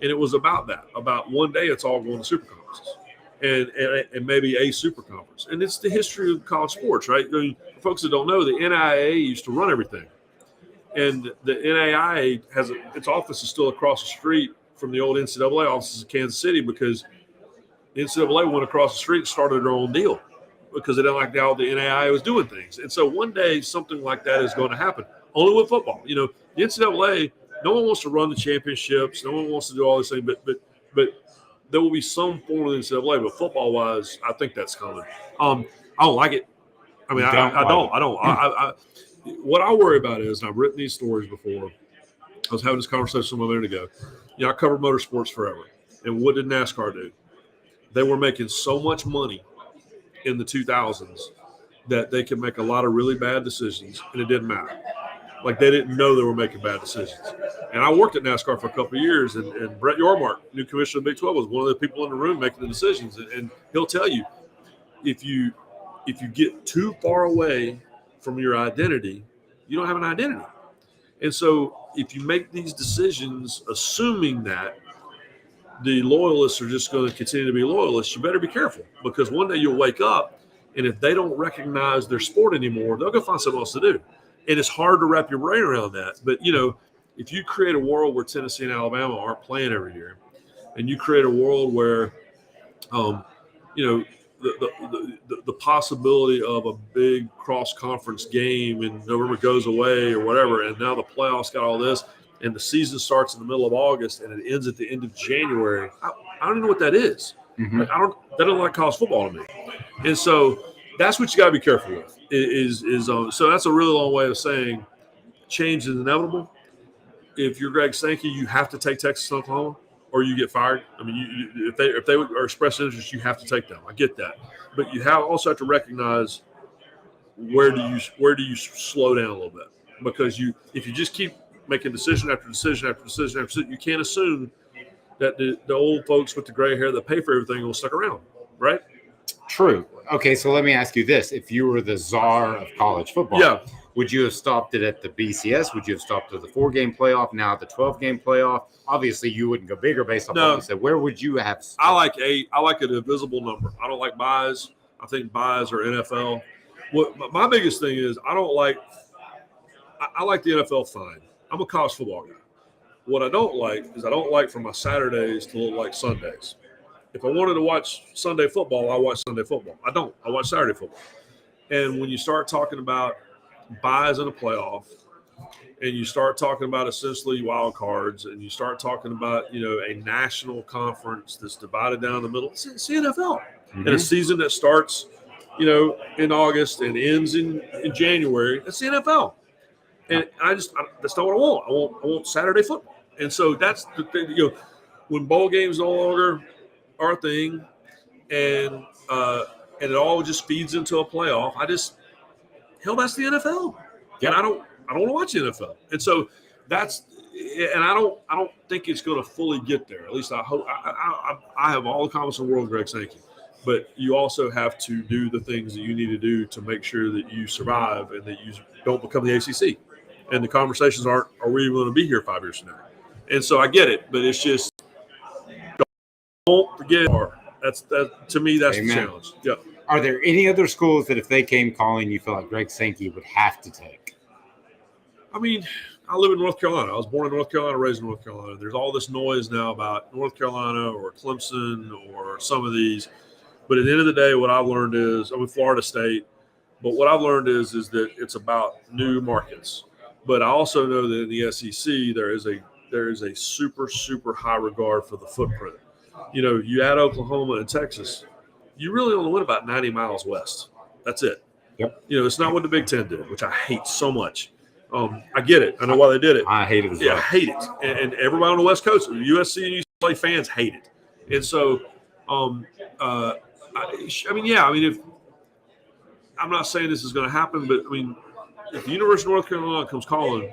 And it was about that, about one day it's all going to super conferences and maybe a super conference. And it's the history of college sports, right? For folks that don't know, the NAIA used to run everything. And the NAIA its office is still across the street from the old NCAA offices in Kansas City, because the NCAA went across the street and started their own deal because they didn't like how the NAIA was doing things. And so one day something like that is going to happen, only with football. The NCAA, no one wants to run the championships. No one wants to do all these things, but there will be some form of the NCAA. But football-wise, I think that's coming. I don't like it. I mean, I don't. What I worry about is, and I've written these stories before. I was having this conversation a minute ago. I covered motorsports forever. And what did NASCAR do? They were making so much money in the 2000s that they could make a lot of really bad decisions, and it didn't matter. Like, they didn't know they were making bad decisions. And I worked at NASCAR for a couple of years, and Brett Yormark, new commissioner of the Big 12, was one of the people in the room making the decisions. And he'll tell you, if you get too far away from your identity, you don't have an identity. And so if you make these decisions assuming that the loyalists are just going to continue to be loyalists, you better be careful, because one day you'll wake up, and if they don't recognize their sport anymore, they'll go find something else to do. And it's hard to wrap your brain around that. But, if you create a world where Tennessee and Alabama aren't playing every year, and you create a world where, the possibility of a big cross-conference game in November goes away or whatever, and now the playoffs got all this, and the season starts in the middle of August and it ends at the end of January, I don't even know what that is. Mm-hmm. Like, that doesn't like college football to me. And so that's what you got to be careful with. So that's a really long way of saying change is inevitable. If you're Greg Sankey, you have to take Texas and Oklahoma, or you get fired. I mean, if they are expressing interest, you have to take them. I get that, but you also have to recognize where do you slow down a little bit, because if you just keep making decision after decision after decision after decision, you can't assume that the old folks with the gray hair that pay for everything will stick around, right? True. Okay, so let me ask you this: if you were the czar of college football, yeah, would you have stopped it at the BCS? Would you have stopped at the 4-game playoff? Now the 12-game playoff. Obviously, you wouldn't go bigger based on what you said. Where would you have stopped? I like 8. I like a divisible number. I don't like buys. I think buys are NFL. My biggest thing is I like the NFL fine. I'm a college football guy. What I don't like is I don't like for my Saturdays to look like Sundays. If I wanted to watch Sunday football, I watch Sunday football. I don't. I watch Saturday football. And when you start talking about buys in a playoff, and you start talking about essentially wild cards, and you start talking about a national conference that's divided down the middle, it's the NFL. Mm-hmm. And a season that starts in August and ends in January, it's the NFL. And that's not what I want. I want Saturday football. And so that's the thing. When bowl games no longer are a thing, and it all just feeds into a playoff, that's the NFL. Yeah. And I don't want to watch the NFL. And so I don't think it's going to fully get there. At least I hope. I have all the confidence in the world, Greg Sankey. But you also have to do the things that you need to do to make sure that you survive and that you don't become the ACC. And the conversations are we even going to be here 5 years from now? And so I get it, but it's just don't forget. To me, that's Amen. The challenge. Yeah. Are there any other schools that if they came calling, you feel like Greg Sankey would have to take? I mean, I live in North Carolina. I was born in North Carolina, raised in North Carolina. There's all this noise now about North Carolina or Clemson or some of these. But at the end of the day, what I've learned is I'm in Florida State. But what I've learned is that it's about new markets. But I also know that in the SEC there is a super, super high regard for the footprint. You add Oklahoma and Texas, you really only went about 90 miles west. That's it. Yep. It's not what the Big Ten did, which I hate so much. I get it. I know why they did it. I hate it as well. Yeah, I hate it. And everybody on the West Coast, USC and UCLA fans hate it. And so, if I'm not saying this is going to happen, but if the University of North Carolina comes calling,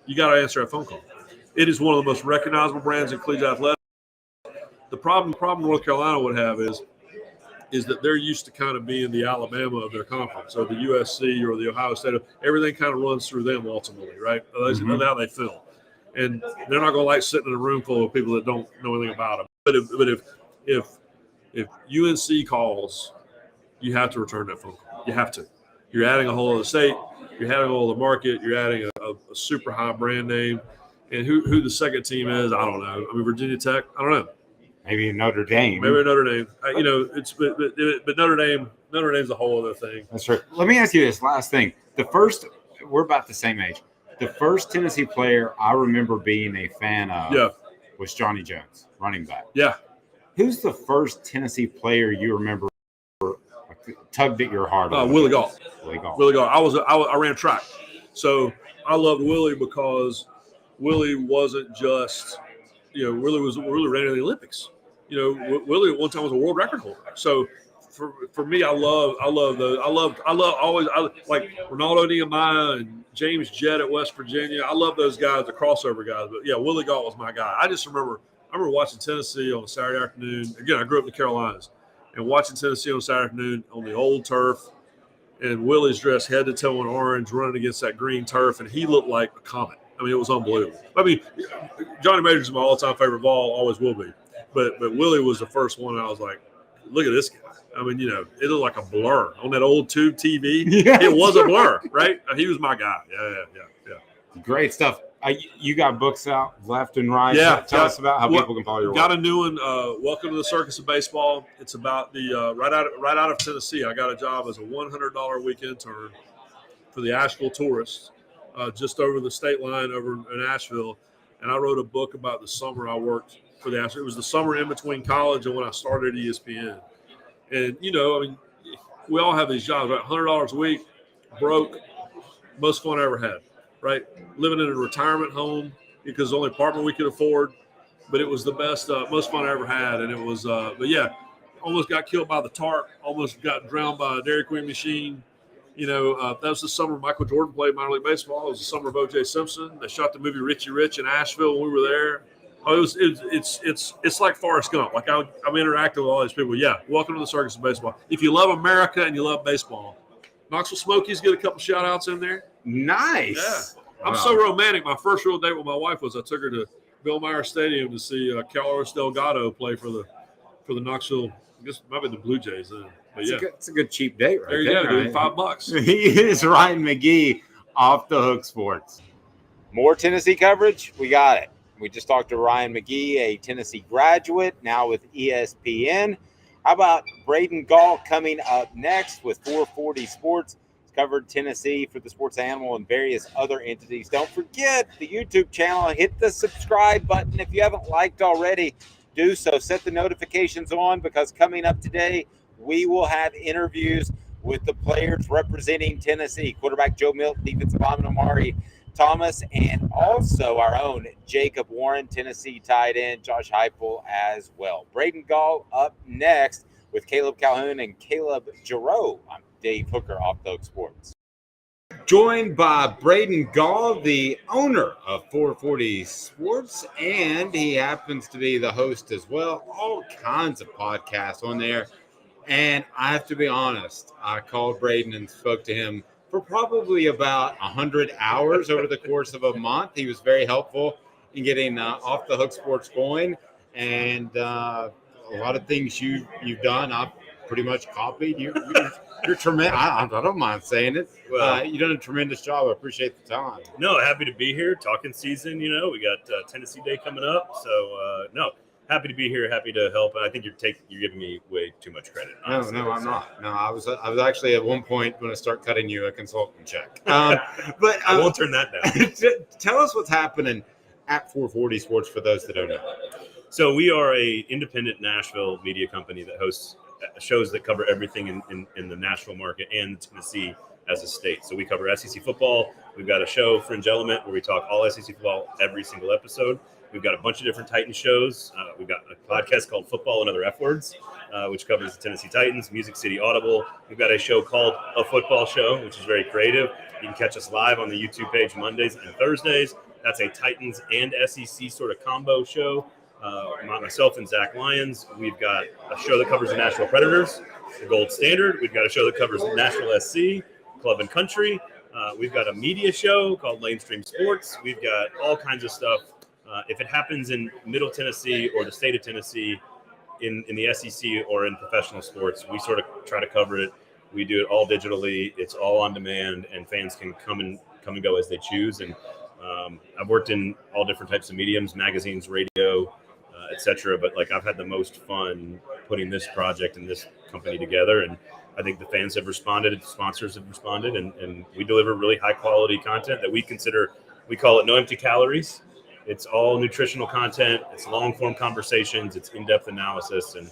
you got to answer that phone call. It is one of the most recognizable brands in collegiate athletics. The problem North Carolina would have is that they're used to kind of being the Alabama of their conference, or the USC or the Ohio State. Everything kind of runs through them ultimately, right? That's how they feel. And they're not going to like sitting in a room full of people that don't know anything about them. But if UNC calls, you have to return that phone call. You have to. You're adding a whole other state. You're adding a whole other market. You're adding a super high brand name. And who the second team is, I don't know. Virginia Tech, I don't know. Maybe Notre Dame. But Notre Dame's a whole other thing. That's right. Let me ask you this last thing. We're about the same age. The first Tennessee player I remember being a fan of was Johnny Jones, running back. Yeah. Who's the first Tennessee player you remember tugged at your heart? Willie Gault. Willie Gault. Willie Gault. I ran track, so I loved Willie because Willie wasn't just, Willie ran in the Olympics. Willie at one time was a world record holder. So for me, I love those. I like Ronaldo Nehemiah and James Jett at West Virginia. I love those guys, the crossover guys. But yeah, Willie Gault was my guy. I remember watching Tennessee on a Saturday afternoon. Again, I grew up in the Carolinas, and watching Tennessee on a Saturday afternoon on the old turf, and Willie's dressed head to toe in orange, running against that green turf, and he looked like a comet. It was unbelievable. Johnny Majors is my all-time favorite Vol, always will be. But Willie was the first one. I was like, look at this guy. It looked like a blur on that old tube TV. Yeah, it was a blur, right? He was my guy. Yeah. Great stuff. You got books out left and right. Yeah. Tell us about how people can follow your work. Got a new one, Welcome to the Circus of Baseball. It's about the right out of Tennessee. I got a job as a $100 a week intern for the Asheville Tourists. just over the state line over in Asheville. And I wrote a book about the summer I worked for the Astros. It was the summer in between college and when I started at ESPN. And, we all have these jobs, right? $100 a week, broke, most fun I ever had, right? Living in a retirement home because the only apartment we could afford, but it was the best, most fun I ever had. And it was, almost got killed by the tarp, almost got drowned by a Dairy Queen machine. That was the summer Michael Jordan played minor league baseball. It was the summer of O.J. Simpson. They shot the movie Richie Rich in Asheville when we were there. Oh, it's like Forrest Gump. Like I'm interacting with all these people. Yeah, welcome to the circus of baseball. If you love America and you love baseball, Knoxville Smokies get a couple shout outs in there. Nice. Yeah. I'm so romantic. My first real date with my wife was I took her to Bill Meyer Stadium to see Carlos Delgado play for the Knoxville. I guess it might be the Blue Jays then. But it's a good cheap date right there. There you go, dude. Right? $5. He is Ryan McGee, Off the Hook Sports. More Tennessee coverage? We got it. We just talked to Ryan McGee, a Tennessee graduate, now with ESPN. How about Braden Gall coming up next with 440 Sports? He's covered Tennessee for the Sports Animal and various other entities. Don't forget the YouTube channel. Hit the subscribe button if you haven't liked already. Do so. Set the notifications on because coming up today, we will have interviews with the players representing Tennessee. Quarterback Joe Milton, defensive lineman Amari Thomas, and also our own Jacob Warren, Tennessee tight end Josh Heupel as well. Braden Gall up next with Caleb Calhoun and Caleb Jarreau. I'm Dave Hooker, Off the Hook Sports. Joined by Braden Gall, the owner of 440 Sports, and he happens to be the host as well. All kinds of podcasts on there. And I have to be honest, I called Braden and spoke to him for probably about 100 hours over the course of a month. He was very helpful in getting Off the Hook Sports going. And a lot of things you've done, I've pretty much copied. You're tremendous. I don't mind saying it. Well, You've done a tremendous job. I appreciate the time. No, happy to be here. Talking season, we got Tennessee Day coming up. So, happy to be here. Happy to help. And I think you're giving me way too much credit. Honestly. No, I'm not. No, I was actually at one point going to start cutting you a consultant check. But I won't turn that down. Tell us what's happening at 440 Sports for those that don't know. So we are a independent Nashville media company that hosts shows that cover everything in the Nashville market and Tennessee as a state. So we cover SEC football. We've got a show, Fringe Element, where we talk all SEC football every single episode. We've got a bunch of different Titan shows. We've got a podcast called Football and Other F Words, which covers the Tennessee Titans, Music City Audible. We've got a show called A Football Show, which is very creative. You can catch us live on the YouTube page Mondays and Thursdays. That's a Titans and SEC sort of combo show. Myself and Zach Lyons. We've got a show that covers the Nashville Predators, the Gold Standard. We've got a show that covers Nashville SC, Club and Country. We've got a media show called Lamestream Sports. We've got all kinds of stuff. If it happens in Middle Tennessee or the state of Tennessee, in the SEC or in professional sports, we sort of try to cover it. We do it all digitally. It's all on demand, and fans can come and go as they choose. And I've worked in all different types of mediums, magazines, radio, etc. But I've had the most fun putting this project and this company together. And I think the fans have responded, sponsors have responded, and we deliver really high quality content that we call it no empty calories. It's all nutritional content. It's long form conversations. It's in-depth analysis, and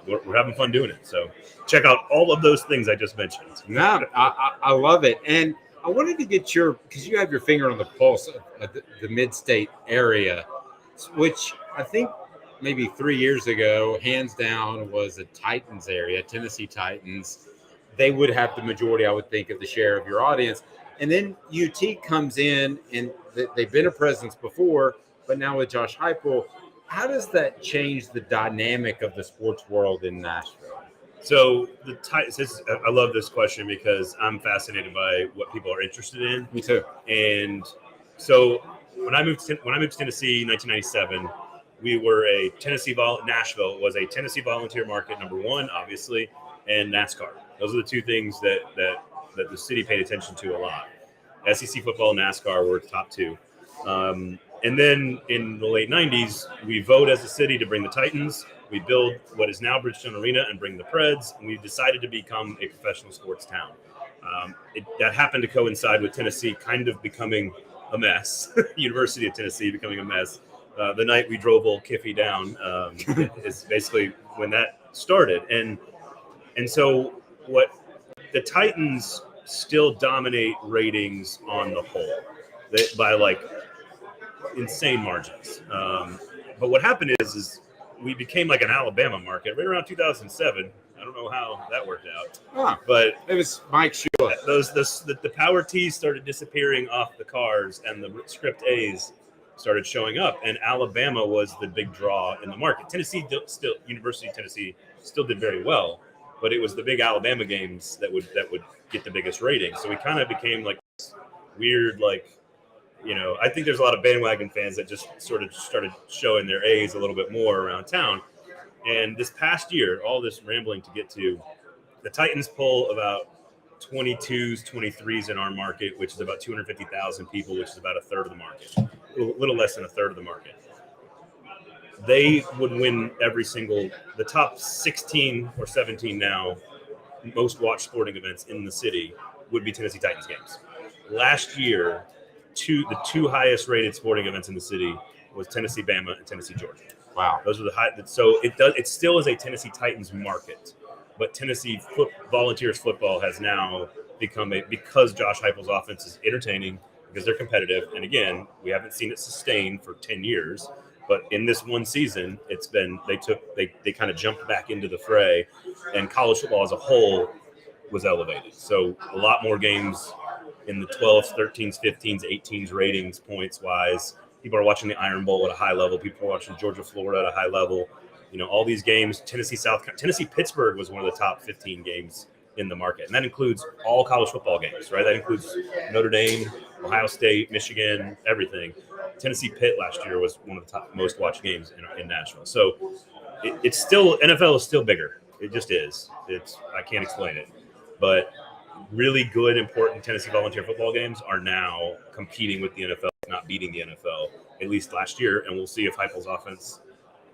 we're having fun doing it. So check out all of those things I just mentioned. No, I love it. And I wanted to get because you have your finger on the pulse of the mid-state area, which I think maybe 3 years ago, hands down, was a Titans area, Tennessee Titans. They would have the majority, I would think, of the share of your audience. And then UT comes in, and they've been a presence before, but now with Josh Heupel, how does that change the dynamic of the sports world in Nashville? So the Titans, I love this question because I'm fascinated by what people are interested in. Me too. And so when I moved to Tennessee in 1997, Nashville was a Tennessee volunteer market, number one, obviously, and NASCAR. Those are the two things that the city paid attention to a lot. SEC football and NASCAR were top two. And then in the late 90s, we vote as a city to bring the Titans. We build what is now Bridgestone Arena and bring the Preds. And we decided to become a professional sports town. That happened to coincide with Tennessee kind of becoming a mess, University of Tennessee becoming a mess. The night we drove old Kiffy down is basically when that started. And so what the Titans still dominate ratings on the whole by like insane margins. But what happened is we became like an Alabama market right around 2007. I don't know how that worked out, but it was Mike Shula. The power T's started disappearing off the cars, and the script A's started showing up, and Alabama was the big draw in the market. University of Tennessee still did very well, but it was the big Alabama games that would get the biggest ratings. So we kind of became like this weird, like, I think there's a lot of bandwagon fans that just sort of started showing their A's a little bit more around town. And this past year, all this rambling to get to, the Titans pull about 22s, 23s in our market, which is about 250,000 people, which is about a third of the market, a little less than a third of the market. They would win the top 16 or 17 now, most watched sporting events in the city would be Tennessee Titans games. Last year, the two highest rated sporting events in the city was Tennessee Bama and Tennessee Georgia. Wow. Those were the high. So it still is a Tennessee Titans market, but Tennessee Volunteers football has now become because Josh Heupel's offense is entertaining, because they're competitive. And again, we haven't seen it sustain for 10 years, but in this one season, it's been, they kind of jumped back into the fray, and college football as a whole was elevated. So a lot more games in the 12s, 13s, 15s, 18s ratings points wise. People are watching the Iron Bowl at a high level. People are watching Georgia, Florida at a high level. All these games. Tennessee, Pittsburgh was one of the top 15 games in the market, and that includes all college football games, right? That includes Notre Dame, Ohio State, Michigan, everything. Tennessee Pitt last year was one of the top most watched games in Nashville. So it's still, NFL is still bigger. It just is. I can't explain it, but really good, important Tennessee Volunteer football games are now competing with the NFL, not beating the NFL, at least last year. And we'll see if Heupel's offense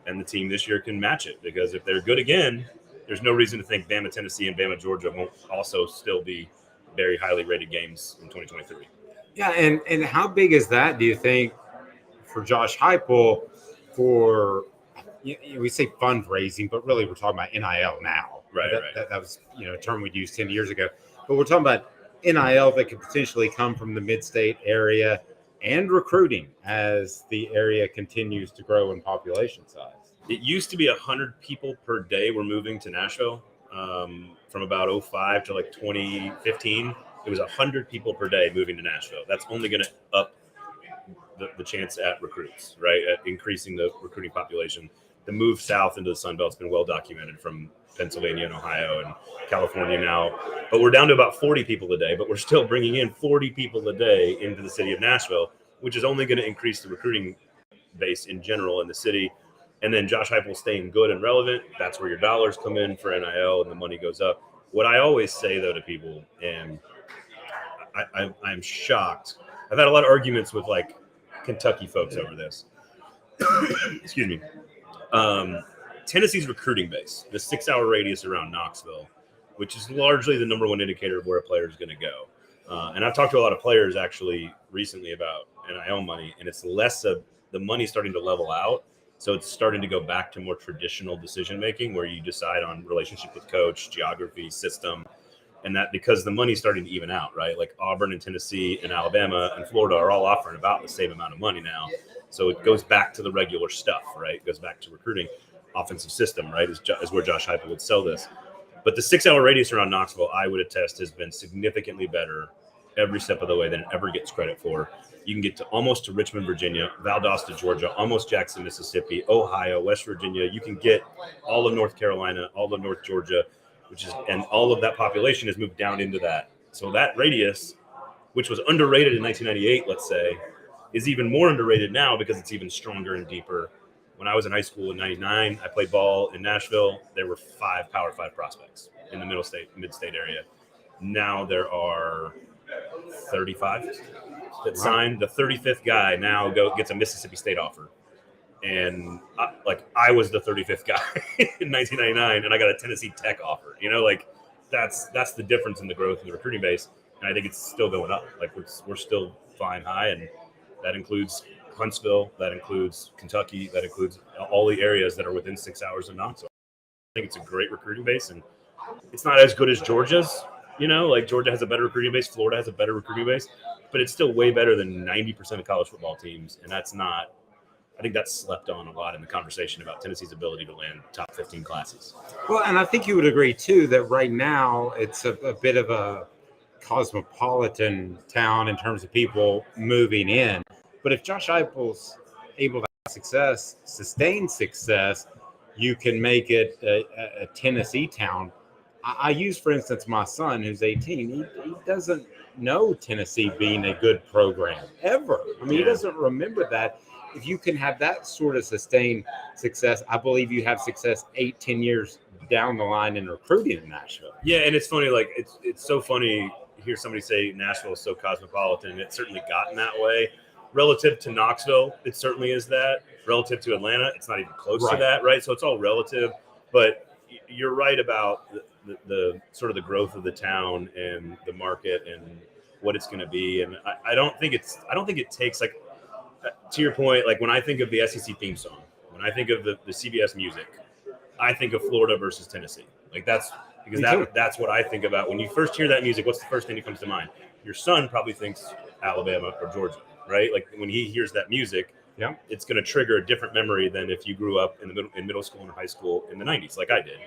and the team this year can match it, because if they're good again, there's no reason to think Bama, Tennessee, and Bama, Georgia won't also still be very highly rated games in 2023. Yeah, and how big is that, do you think, for Josh Heupel for, we say fundraising, but really we're talking about NIL now. Right, that was a term we'd used 10 years ago. But we're talking about NIL that could potentially come from the mid-state area and recruiting as the area continues to grow in population size. It used to be 100 people per day were moving to Nashville from about 05 to like 2015. It was 100 people per day moving to Nashville. That's only going to up the chance at recruits, right? At increasing the recruiting population. The move south into the Sun Belt has been well documented from Pennsylvania and Ohio and California now. But we're down to about 40 people a day, but we're still bringing in 40 people a day into the city of Nashville, which is only going to increase the recruiting base in general in the city. And then Josh Heupel staying good and relevant. That's where your dollars come in for NIL and the money goes up. What I always say, though, to people, and I'm shocked. I've had a lot of arguments with like Kentucky folks over this. Excuse me. Tennessee's recruiting base, the 6-hour radius around Knoxville, which is largely the number one indicator of where a player is going to go. And I've talked to a lot of players actually recently about NIL money, and it's less of the money starting to level out. So it's starting to go back to more traditional decision making, where you decide on relationship with coach, geography, system, and that because the money's starting to even out, right? Like Auburn and Tennessee and Alabama and Florida are all offering about the same amount of money now. So it goes back to the regular stuff, right? It goes back to recruiting. Offensive system, right, is where Josh Heupel would sell this. But the 6-hour radius around Knoxville, I would attest, has been significantly better every step of the way than it ever gets credit for. You can get to almost to Richmond, Virginia, Valdosta, Georgia, almost Jackson, Mississippi, Ohio, West Virginia. You can get all of North Carolina, all of North Georgia, and all of that population has moved down into that. So that radius, which was underrated in 1998, let's say, is even more underrated now because it's even stronger and deeper. When I was in high school in 99, I played ball in Nashville. There were 5 Power 5 prospects in the mid-state area. Now there are 35 that signed. The 35th guy now gets a Mississippi State offer. And I was the 35th guy in 1999, and I got a Tennessee Tech offer. that's the difference in the growth of the recruiting base, and I think it's still going up. Like we're still flying high, and that includes Huntsville, that includes Kentucky, that includes all the areas that are within 6 hours of Knoxville. I think it's a great recruiting base, and it's not as good as Georgia's. Like Georgia has a better recruiting base, Florida has a better recruiting base, but it's still way better than 90% of college football teams, and I think that's slept on a lot in the conversation about Tennessee's ability to land top 15 classes. Well, and I think you would agree, too, that right now it's a bit of a cosmopolitan town in terms of people moving in. But if Josh Heupel's able to have success, sustain success, you can make it a Tennessee town. I use, for instance, my son, who's 18. He doesn't know Tennessee being a good program ever. I mean, he doesn't remember that. If you can have that sort of sustained success, I believe you have success 8-10 years down the line in recruiting in Nashville. Yeah, and it's funny. Like it's so funny to hear somebody say Nashville is so cosmopolitan. It's certainly gotten that way. Relative to Knoxville, it certainly is that. Relative to Atlanta, it's not even close to that, right? So it's all relative. But you're right about the sort of the growth of the town and the market and what it's going to be. And I don't think it takes, like, to your point, like when I think of the SEC theme song, when I think of the CBS music, I think of Florida versus Tennessee. Like that's what I think about. When you first hear that music, what's the first thing that comes to mind? Your son probably thinks Alabama or Georgia, right? Like when he hears that music, it's going to trigger a different memory than if you grew up in middle school and high school in the 90s, like I did.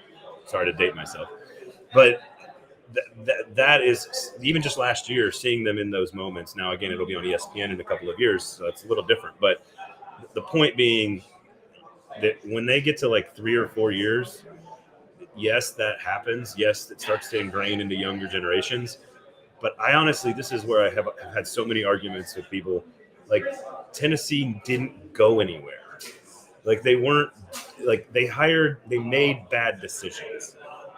Sorry to date myself. But that is, even just last year, seeing them in those moments. Now, again, it'll be on ESPN in a couple of years, so it's a little different. But the point being that when they get to like 3 or 4 years, yes, that happens. Yes, it starts to ingrain into younger generations. But I honestly, this is where I have had so many arguments with people. Like, Tennessee didn't go anywhere. Like, they weren't, like, they made bad decisions.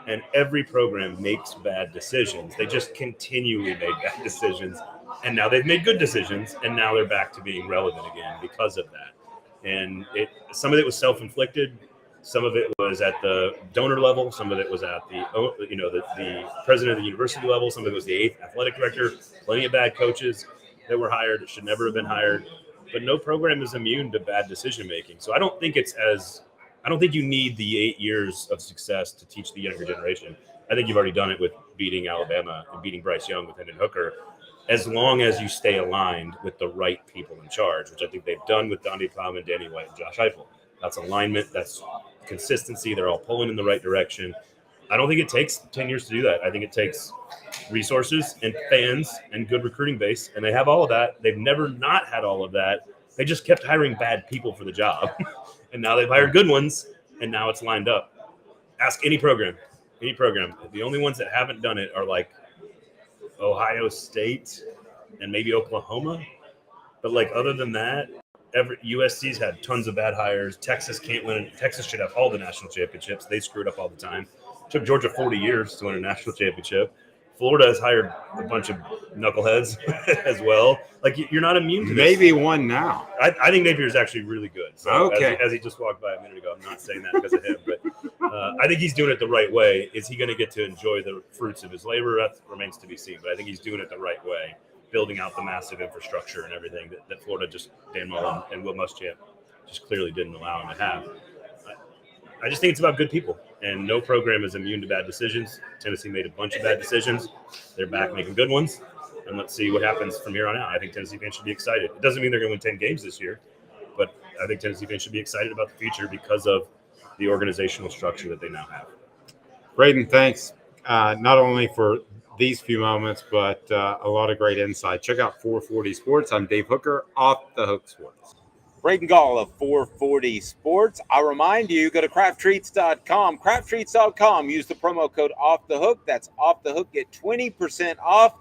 And every program makes bad decisions. They just continually made bad decisions. And now they've made good decisions. And now they're back to being relevant again because of that. And some of it was self-inflicted. Some of it was at the donor level. Some of it was at the president of the university level. Some of it was the 8th athletic director. Plenty of bad coaches that were hired that should never have been hired. But no program is immune to bad decision-making. So I don't think you need the 8 years of success to teach the younger generation. I think you've already done it with beating Alabama and beating Bryce Young with Hendon Hooker, as long as you stay aligned with the right people in charge, which I think they've done with Donde Plowman, Danny White, and Josh Heupel. That's alignment. That's consistency. They're all pulling in the right direction. I don't think it takes 10 years to do that. I think it takes resources and fans and good recruiting base, and they have all of that. They've never not had all of that. They just kept hiring bad people for the job. And now they've hired good ones, and now it's lined up. Ask any program. The only ones that haven't done it are like Ohio State and maybe Oklahoma. But like other than that, USC's had tons of bad hires. Texas can't win. Texas should have all the national championships. They screwed up all the time. It took Georgia 40 years to win a national championship. Florida has hired a bunch of knuckleheads as well. Like, you're not immune to this. Maybe one now. I think Napier is actually really good. So okay. As he just walked by a minute ago, I'm not saying that because of him, but I think he's doing it the right way. Is he going to get to enjoy the fruits of his labor? That remains to be seen. But I think he's doing it the right way, building out the massive infrastructure and everything that Florida Dan Mullen and Will Muschamp just clearly didn't allow him to have. I just think it's about good people, and no program is immune to bad decisions. Tennessee made a bunch of bad decisions. They're back making good ones, and let's see what happens from here on out. I think Tennessee fans should be excited. It doesn't mean they're going to win 10 games this year, but I think Tennessee fans should be excited about the future because of the organizational structure that they now have. Braden, thanks not only for these few moments, but a lot of great insight. Check out 440 Sports. I'm Dave Hooker, Off the Hook Sports. Braden Gall of 440 Sports. I'll remind you, go to crafttreats.com. Crafttreats.com. Use the promo code Off the Hook. That's Off the Hook. Get 20% off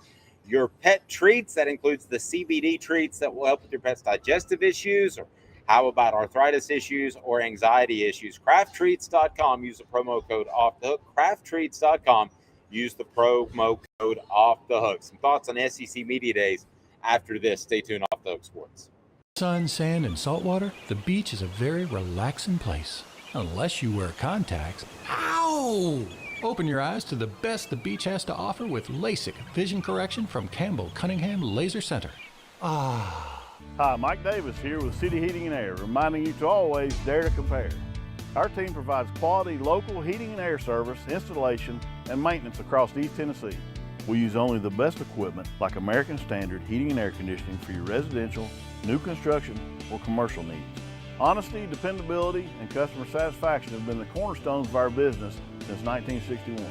your pet treats. That includes the CBD treats that will help with your pet's digestive issues, or how about arthritis issues or anxiety issues. Crafttreats.com. Use the promo code Off the Hook. Crafttreats.com. Use the promo code Off the Hook. Some thoughts on SEC Media Days after this. Stay tuned. Off the Hook Sports. Sun, sand, and salt water, the beach is a very relaxing place. Unless you wear contacts. Ow! Open your eyes to the best the beach has to offer with LASIK vision correction from Campbell Cunningham Laser Center. Hi, Mike Davis here with City Heating and Air, reminding you to always dare to compare. Our team provides quality local heating and air service, installation, and maintenance across East Tennessee. We use only the best equipment like American Standard heating and air conditioning for your residential, new construction, or commercial needs. Honesty, dependability, and customer satisfaction have been the cornerstones of our business since 1961.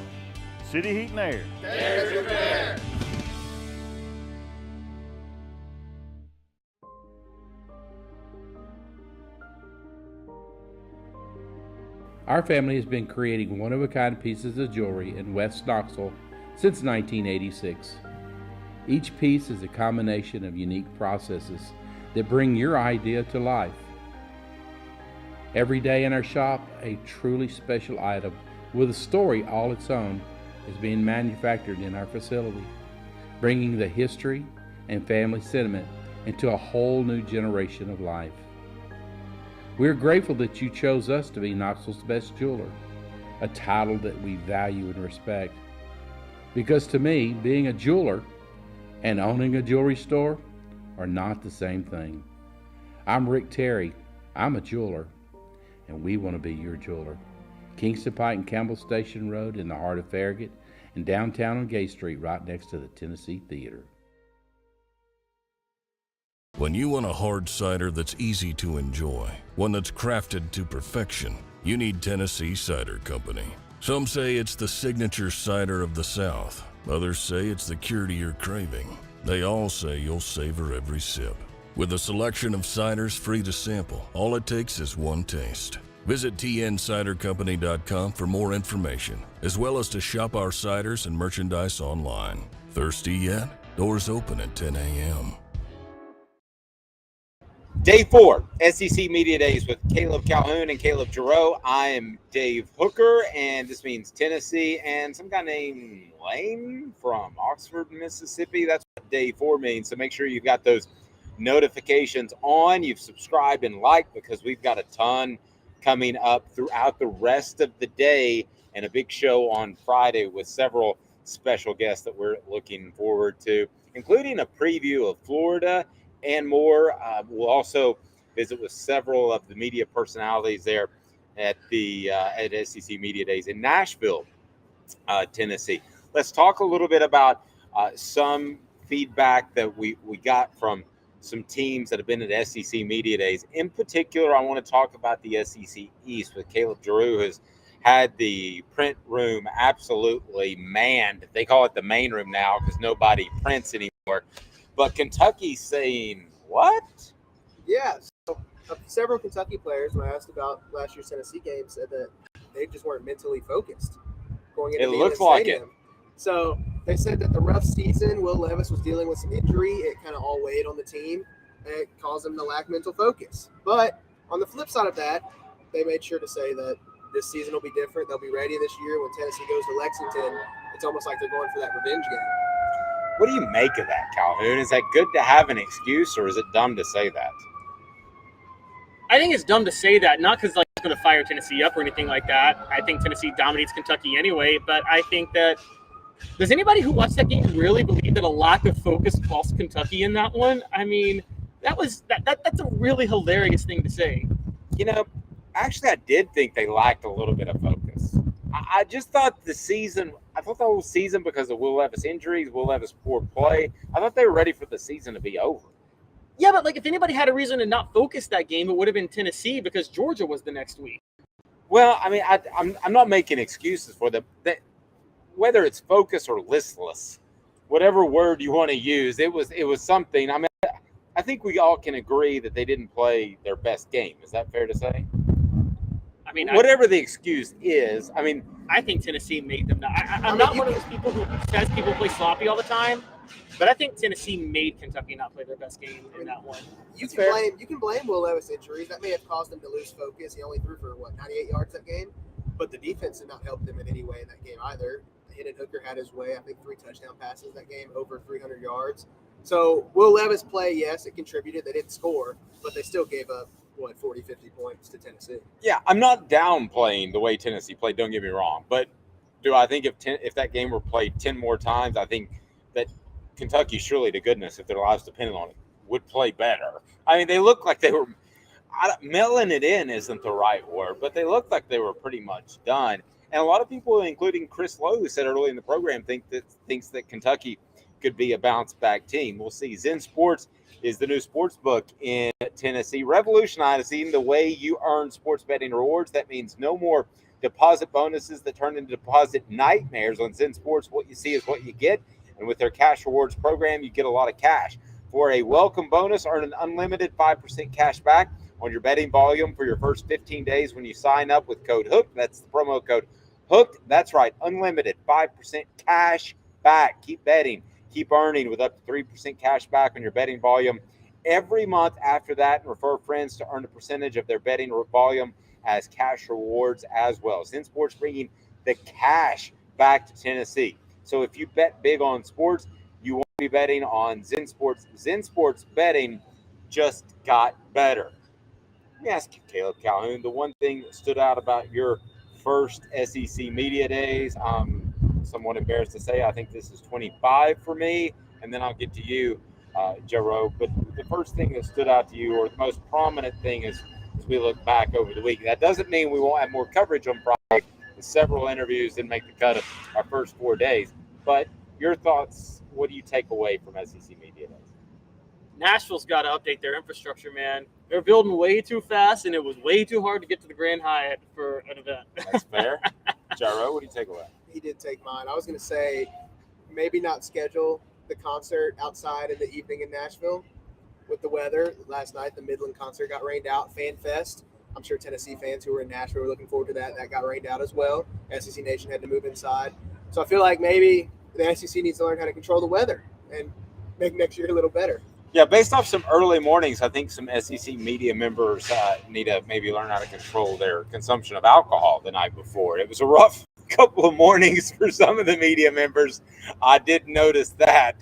City Heat and Air. Dare to compare. Our family has been creating one-of-a-kind pieces of jewelry in West Knoxville since 1986. Each piece is a combination of unique processes that bring your idea to life. Every day in our shop, a truly special item with a story all its own is being manufactured in our facility, bringing the history and family sentiment into a whole new generation of life. We're grateful that you chose us to be Knoxville's best jeweler, a title that we value and respect. Because to me, being a jeweler and owning a jewelry store are not the same thing. I'm Rick Terry, I'm a jeweler, and we want to be your jeweler. Kingston Pike and Campbell Station Road in the heart of Farragut, and downtown on Gay Street right next to the Tennessee Theater. When you want a hard cider that's easy to enjoy, one that's crafted to perfection, you need Tennessee Cider Company. Some say it's the signature cider of the South. Others say it's the cure to your craving. They all say you'll savor every sip. With a selection of ciders free to sample, all it takes is one taste. Visit tncidercompany.com for more information, as well as to shop our ciders and merchandise online. Thirsty yet? Doors open at 10 a.m. Day 4, SEC Media Days with Caleb Calhoun and Caleb Jarreau. I am Dave Hooker, and this means Tennessee, and some guy named Lane from Oxford, Mississippi. That's what Day 4 means, so make sure you've got those notifications on. You've subscribed and liked, because we've got a ton coming up throughout the rest of the day, and a big show on Friday with several special guests that we're looking forward to, including a preview of Florida and more. We'll also visit with several of the media personalities there at the at SEC Media Days in Nashville, Tennessee. Let's talk a little bit about some feedback that we got from some teams that have been at SEC Media Days. In particular, I want to talk about the SEC East with Caleb Jarreau, who has had the print room absolutely manned. They call it the main room now because nobody prints anymore. But Kentucky's saying what? Yeah, so several Kentucky players, when I asked about last year's Tennessee game, said that they just weren't mentally focused going into it the looks like stadium. So they said that the rough season, Will Levis was dealing with some injury. It kind of all weighed on the team. It caused them to lack mental focus. But on the flip side of that, they made sure to say that this season will be different. They'll be ready this year. When Tennessee goes to Lexington, it's almost like they're going for that revenge game. What do you make of that, Calhoun? Is that good to have an excuse, or is it dumb to say that? I think it's dumb to say that, not because it's going to fire Tennessee up or anything like that. I think Tennessee dominates Kentucky anyway, but I think that does anybody who watched that game really believe that a lack of focus cost Kentucky in that one? I mean, that's a really hilarious thing to say. You know, actually, I did think they lacked a little bit of focus. I just thought the whole season, because of Will Levis injuries, Will Levis poor play, I thought they were ready for the season to be over. Yeah, but if anybody had a reason to not focus that game, it would have been Tennessee, because Georgia was the next week. Well, I mean, I'm not making excuses for them. Whether it's focus or listless, whatever word you want to use, it was something. I mean, I think we all can agree that they didn't play their best game. Is that fair to say? I mean, whatever the excuse is, I mean, I think Tennessee made them. I'm not one of those people who says people play sloppy all the time, but I think Tennessee made Kentucky not play their best game in that one. You can blame Will Levis injuries. That may have caused him to lose focus. He only threw for 98 yards that game, but the defense did not help them in any way in that game either. Hooker had his way. I think 3 touchdown passes that game, over 300 yards. So Will Levis play, yes, it contributed. They didn't score, but they still gave up 40, 50 points to Tennessee. Yeah, I'm not downplaying the way Tennessee played. Don't get me wrong, but do I think if that game were played 10 more times, I think that Kentucky, surely to goodness, if their lives depended on it, would play better. I mean, they look like they were mailing it in isn't the right word, but they looked like they were pretty much done. And a lot of people, including Chris Lowe, who said early in the program, thinks that Kentucky could be a bounce-back team. We'll see. Zen Sports is the new sports book in Tennessee, revolutionizing the way you earn sports betting rewards. That means no more deposit bonuses that turn into deposit nightmares. On Zen Sports, what you see is what you get. And with their cash rewards program, you get a lot of cash. For a welcome bonus, earn an unlimited 5% cash back on your betting volume for your first 15 days when you sign up with code HOOKED. That's the promo code HOOKED. That's right, unlimited 5% cash back. Keep betting. Keep earning with up to 3% cash back on your betting volume every month after that, and refer friends to earn a percentage of their betting volume as cash rewards as well. Zen Sports bringing the cash back to Tennessee. So if you bet big on sports, you want to be betting on Zen Sports. Zen Sports betting just got better. Let me ask you, Caleb Calhoun, the one thing that stood out about your first SEC Media Days, I'm somewhat embarrassed to say, I think this is 25 for me, and then I'll get to you, Jarreau. But the first thing that stood out to you, or the most prominent thing, is as we look back over the week. That doesn't mean we won't have more coverage on Friday. Several interviews didn't make the cut of our first 4 days. But your thoughts, what do you take away from SEC Media Days? Nashville's got to update their infrastructure, man. They're building way too fast, and it was way too hard to get to the Grand Hyatt for an event. That's fair. Jarreau, what do you take away? He did take mine. I was going to say maybe not schedule the concert outside in the evening in Nashville with the weather. Last night, the Midland concert got rained out. Fan Fest. I'm sure Tennessee fans who were in Nashville were looking forward to that. That got rained out as well. SEC Nation had to move inside. So I feel like maybe the SEC needs to learn how to control the weather and make next year a little better. Yeah, based off some early mornings, I think some SEC media members need to maybe learn how to control their consumption of alcohol the night before. It was a rough couple of mornings for some of the media members. I did notice that.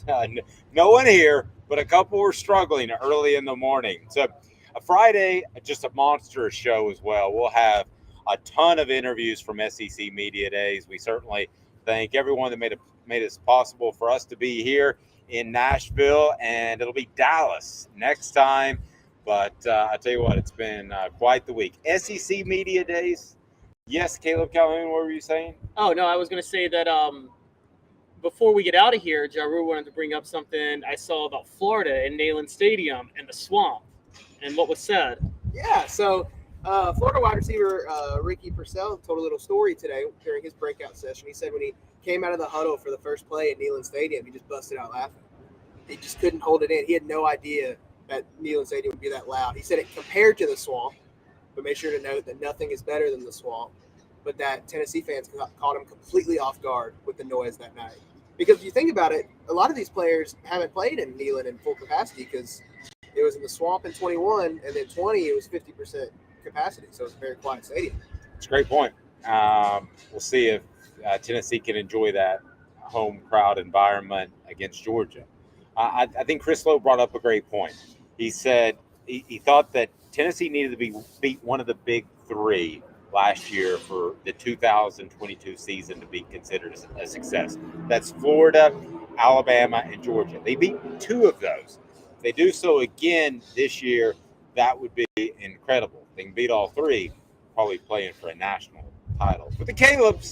No one here, but a couple were struggling early in the morning. So a Friday, just a monstrous show as well. We'll have a ton of interviews from SEC Media Days. We certainly thank everyone that made it possible for us to be here in Nashville, and it'll be Dallas next time. But I tell you what, it's been quite the week. SEC Media Days. Yes, Caleb Calhoun, what were you saying? Oh, no, I was going to say that before we get out of here, Jarreau wanted to bring up something I saw about Florida and Neyland Stadium and the swamp and what was said. Yeah, so Florida wide receiver Ricky Purcell told a little story today during his breakout session. He said when he came out of the huddle for the first play at Neyland Stadium, he just busted out laughing. He just couldn't hold it in. He had no idea that Neyland Stadium would be that loud. He said it compared to the swamp, but make sure to note that nothing is better than the swamp, but that Tennessee fans caught him completely off guard with the noise that night. Because if you think about it, a lot of these players haven't played in Neyland in full capacity because it was in the swamp in 21, and then 20, it was 50% capacity. So it's a very quiet stadium. It's a great point. We'll see if Tennessee can enjoy that home crowd environment against Georgia. I think Chris Lowe brought up a great point. He said he thought that Tennessee needed to beat one of the big three last year for the 2022 season to be considered a success. That's Florida, Alabama, and Georgia. They beat two of those. If they do so again this year, that would be incredible. If they can beat all three, probably playing for a national title. For the Calebs,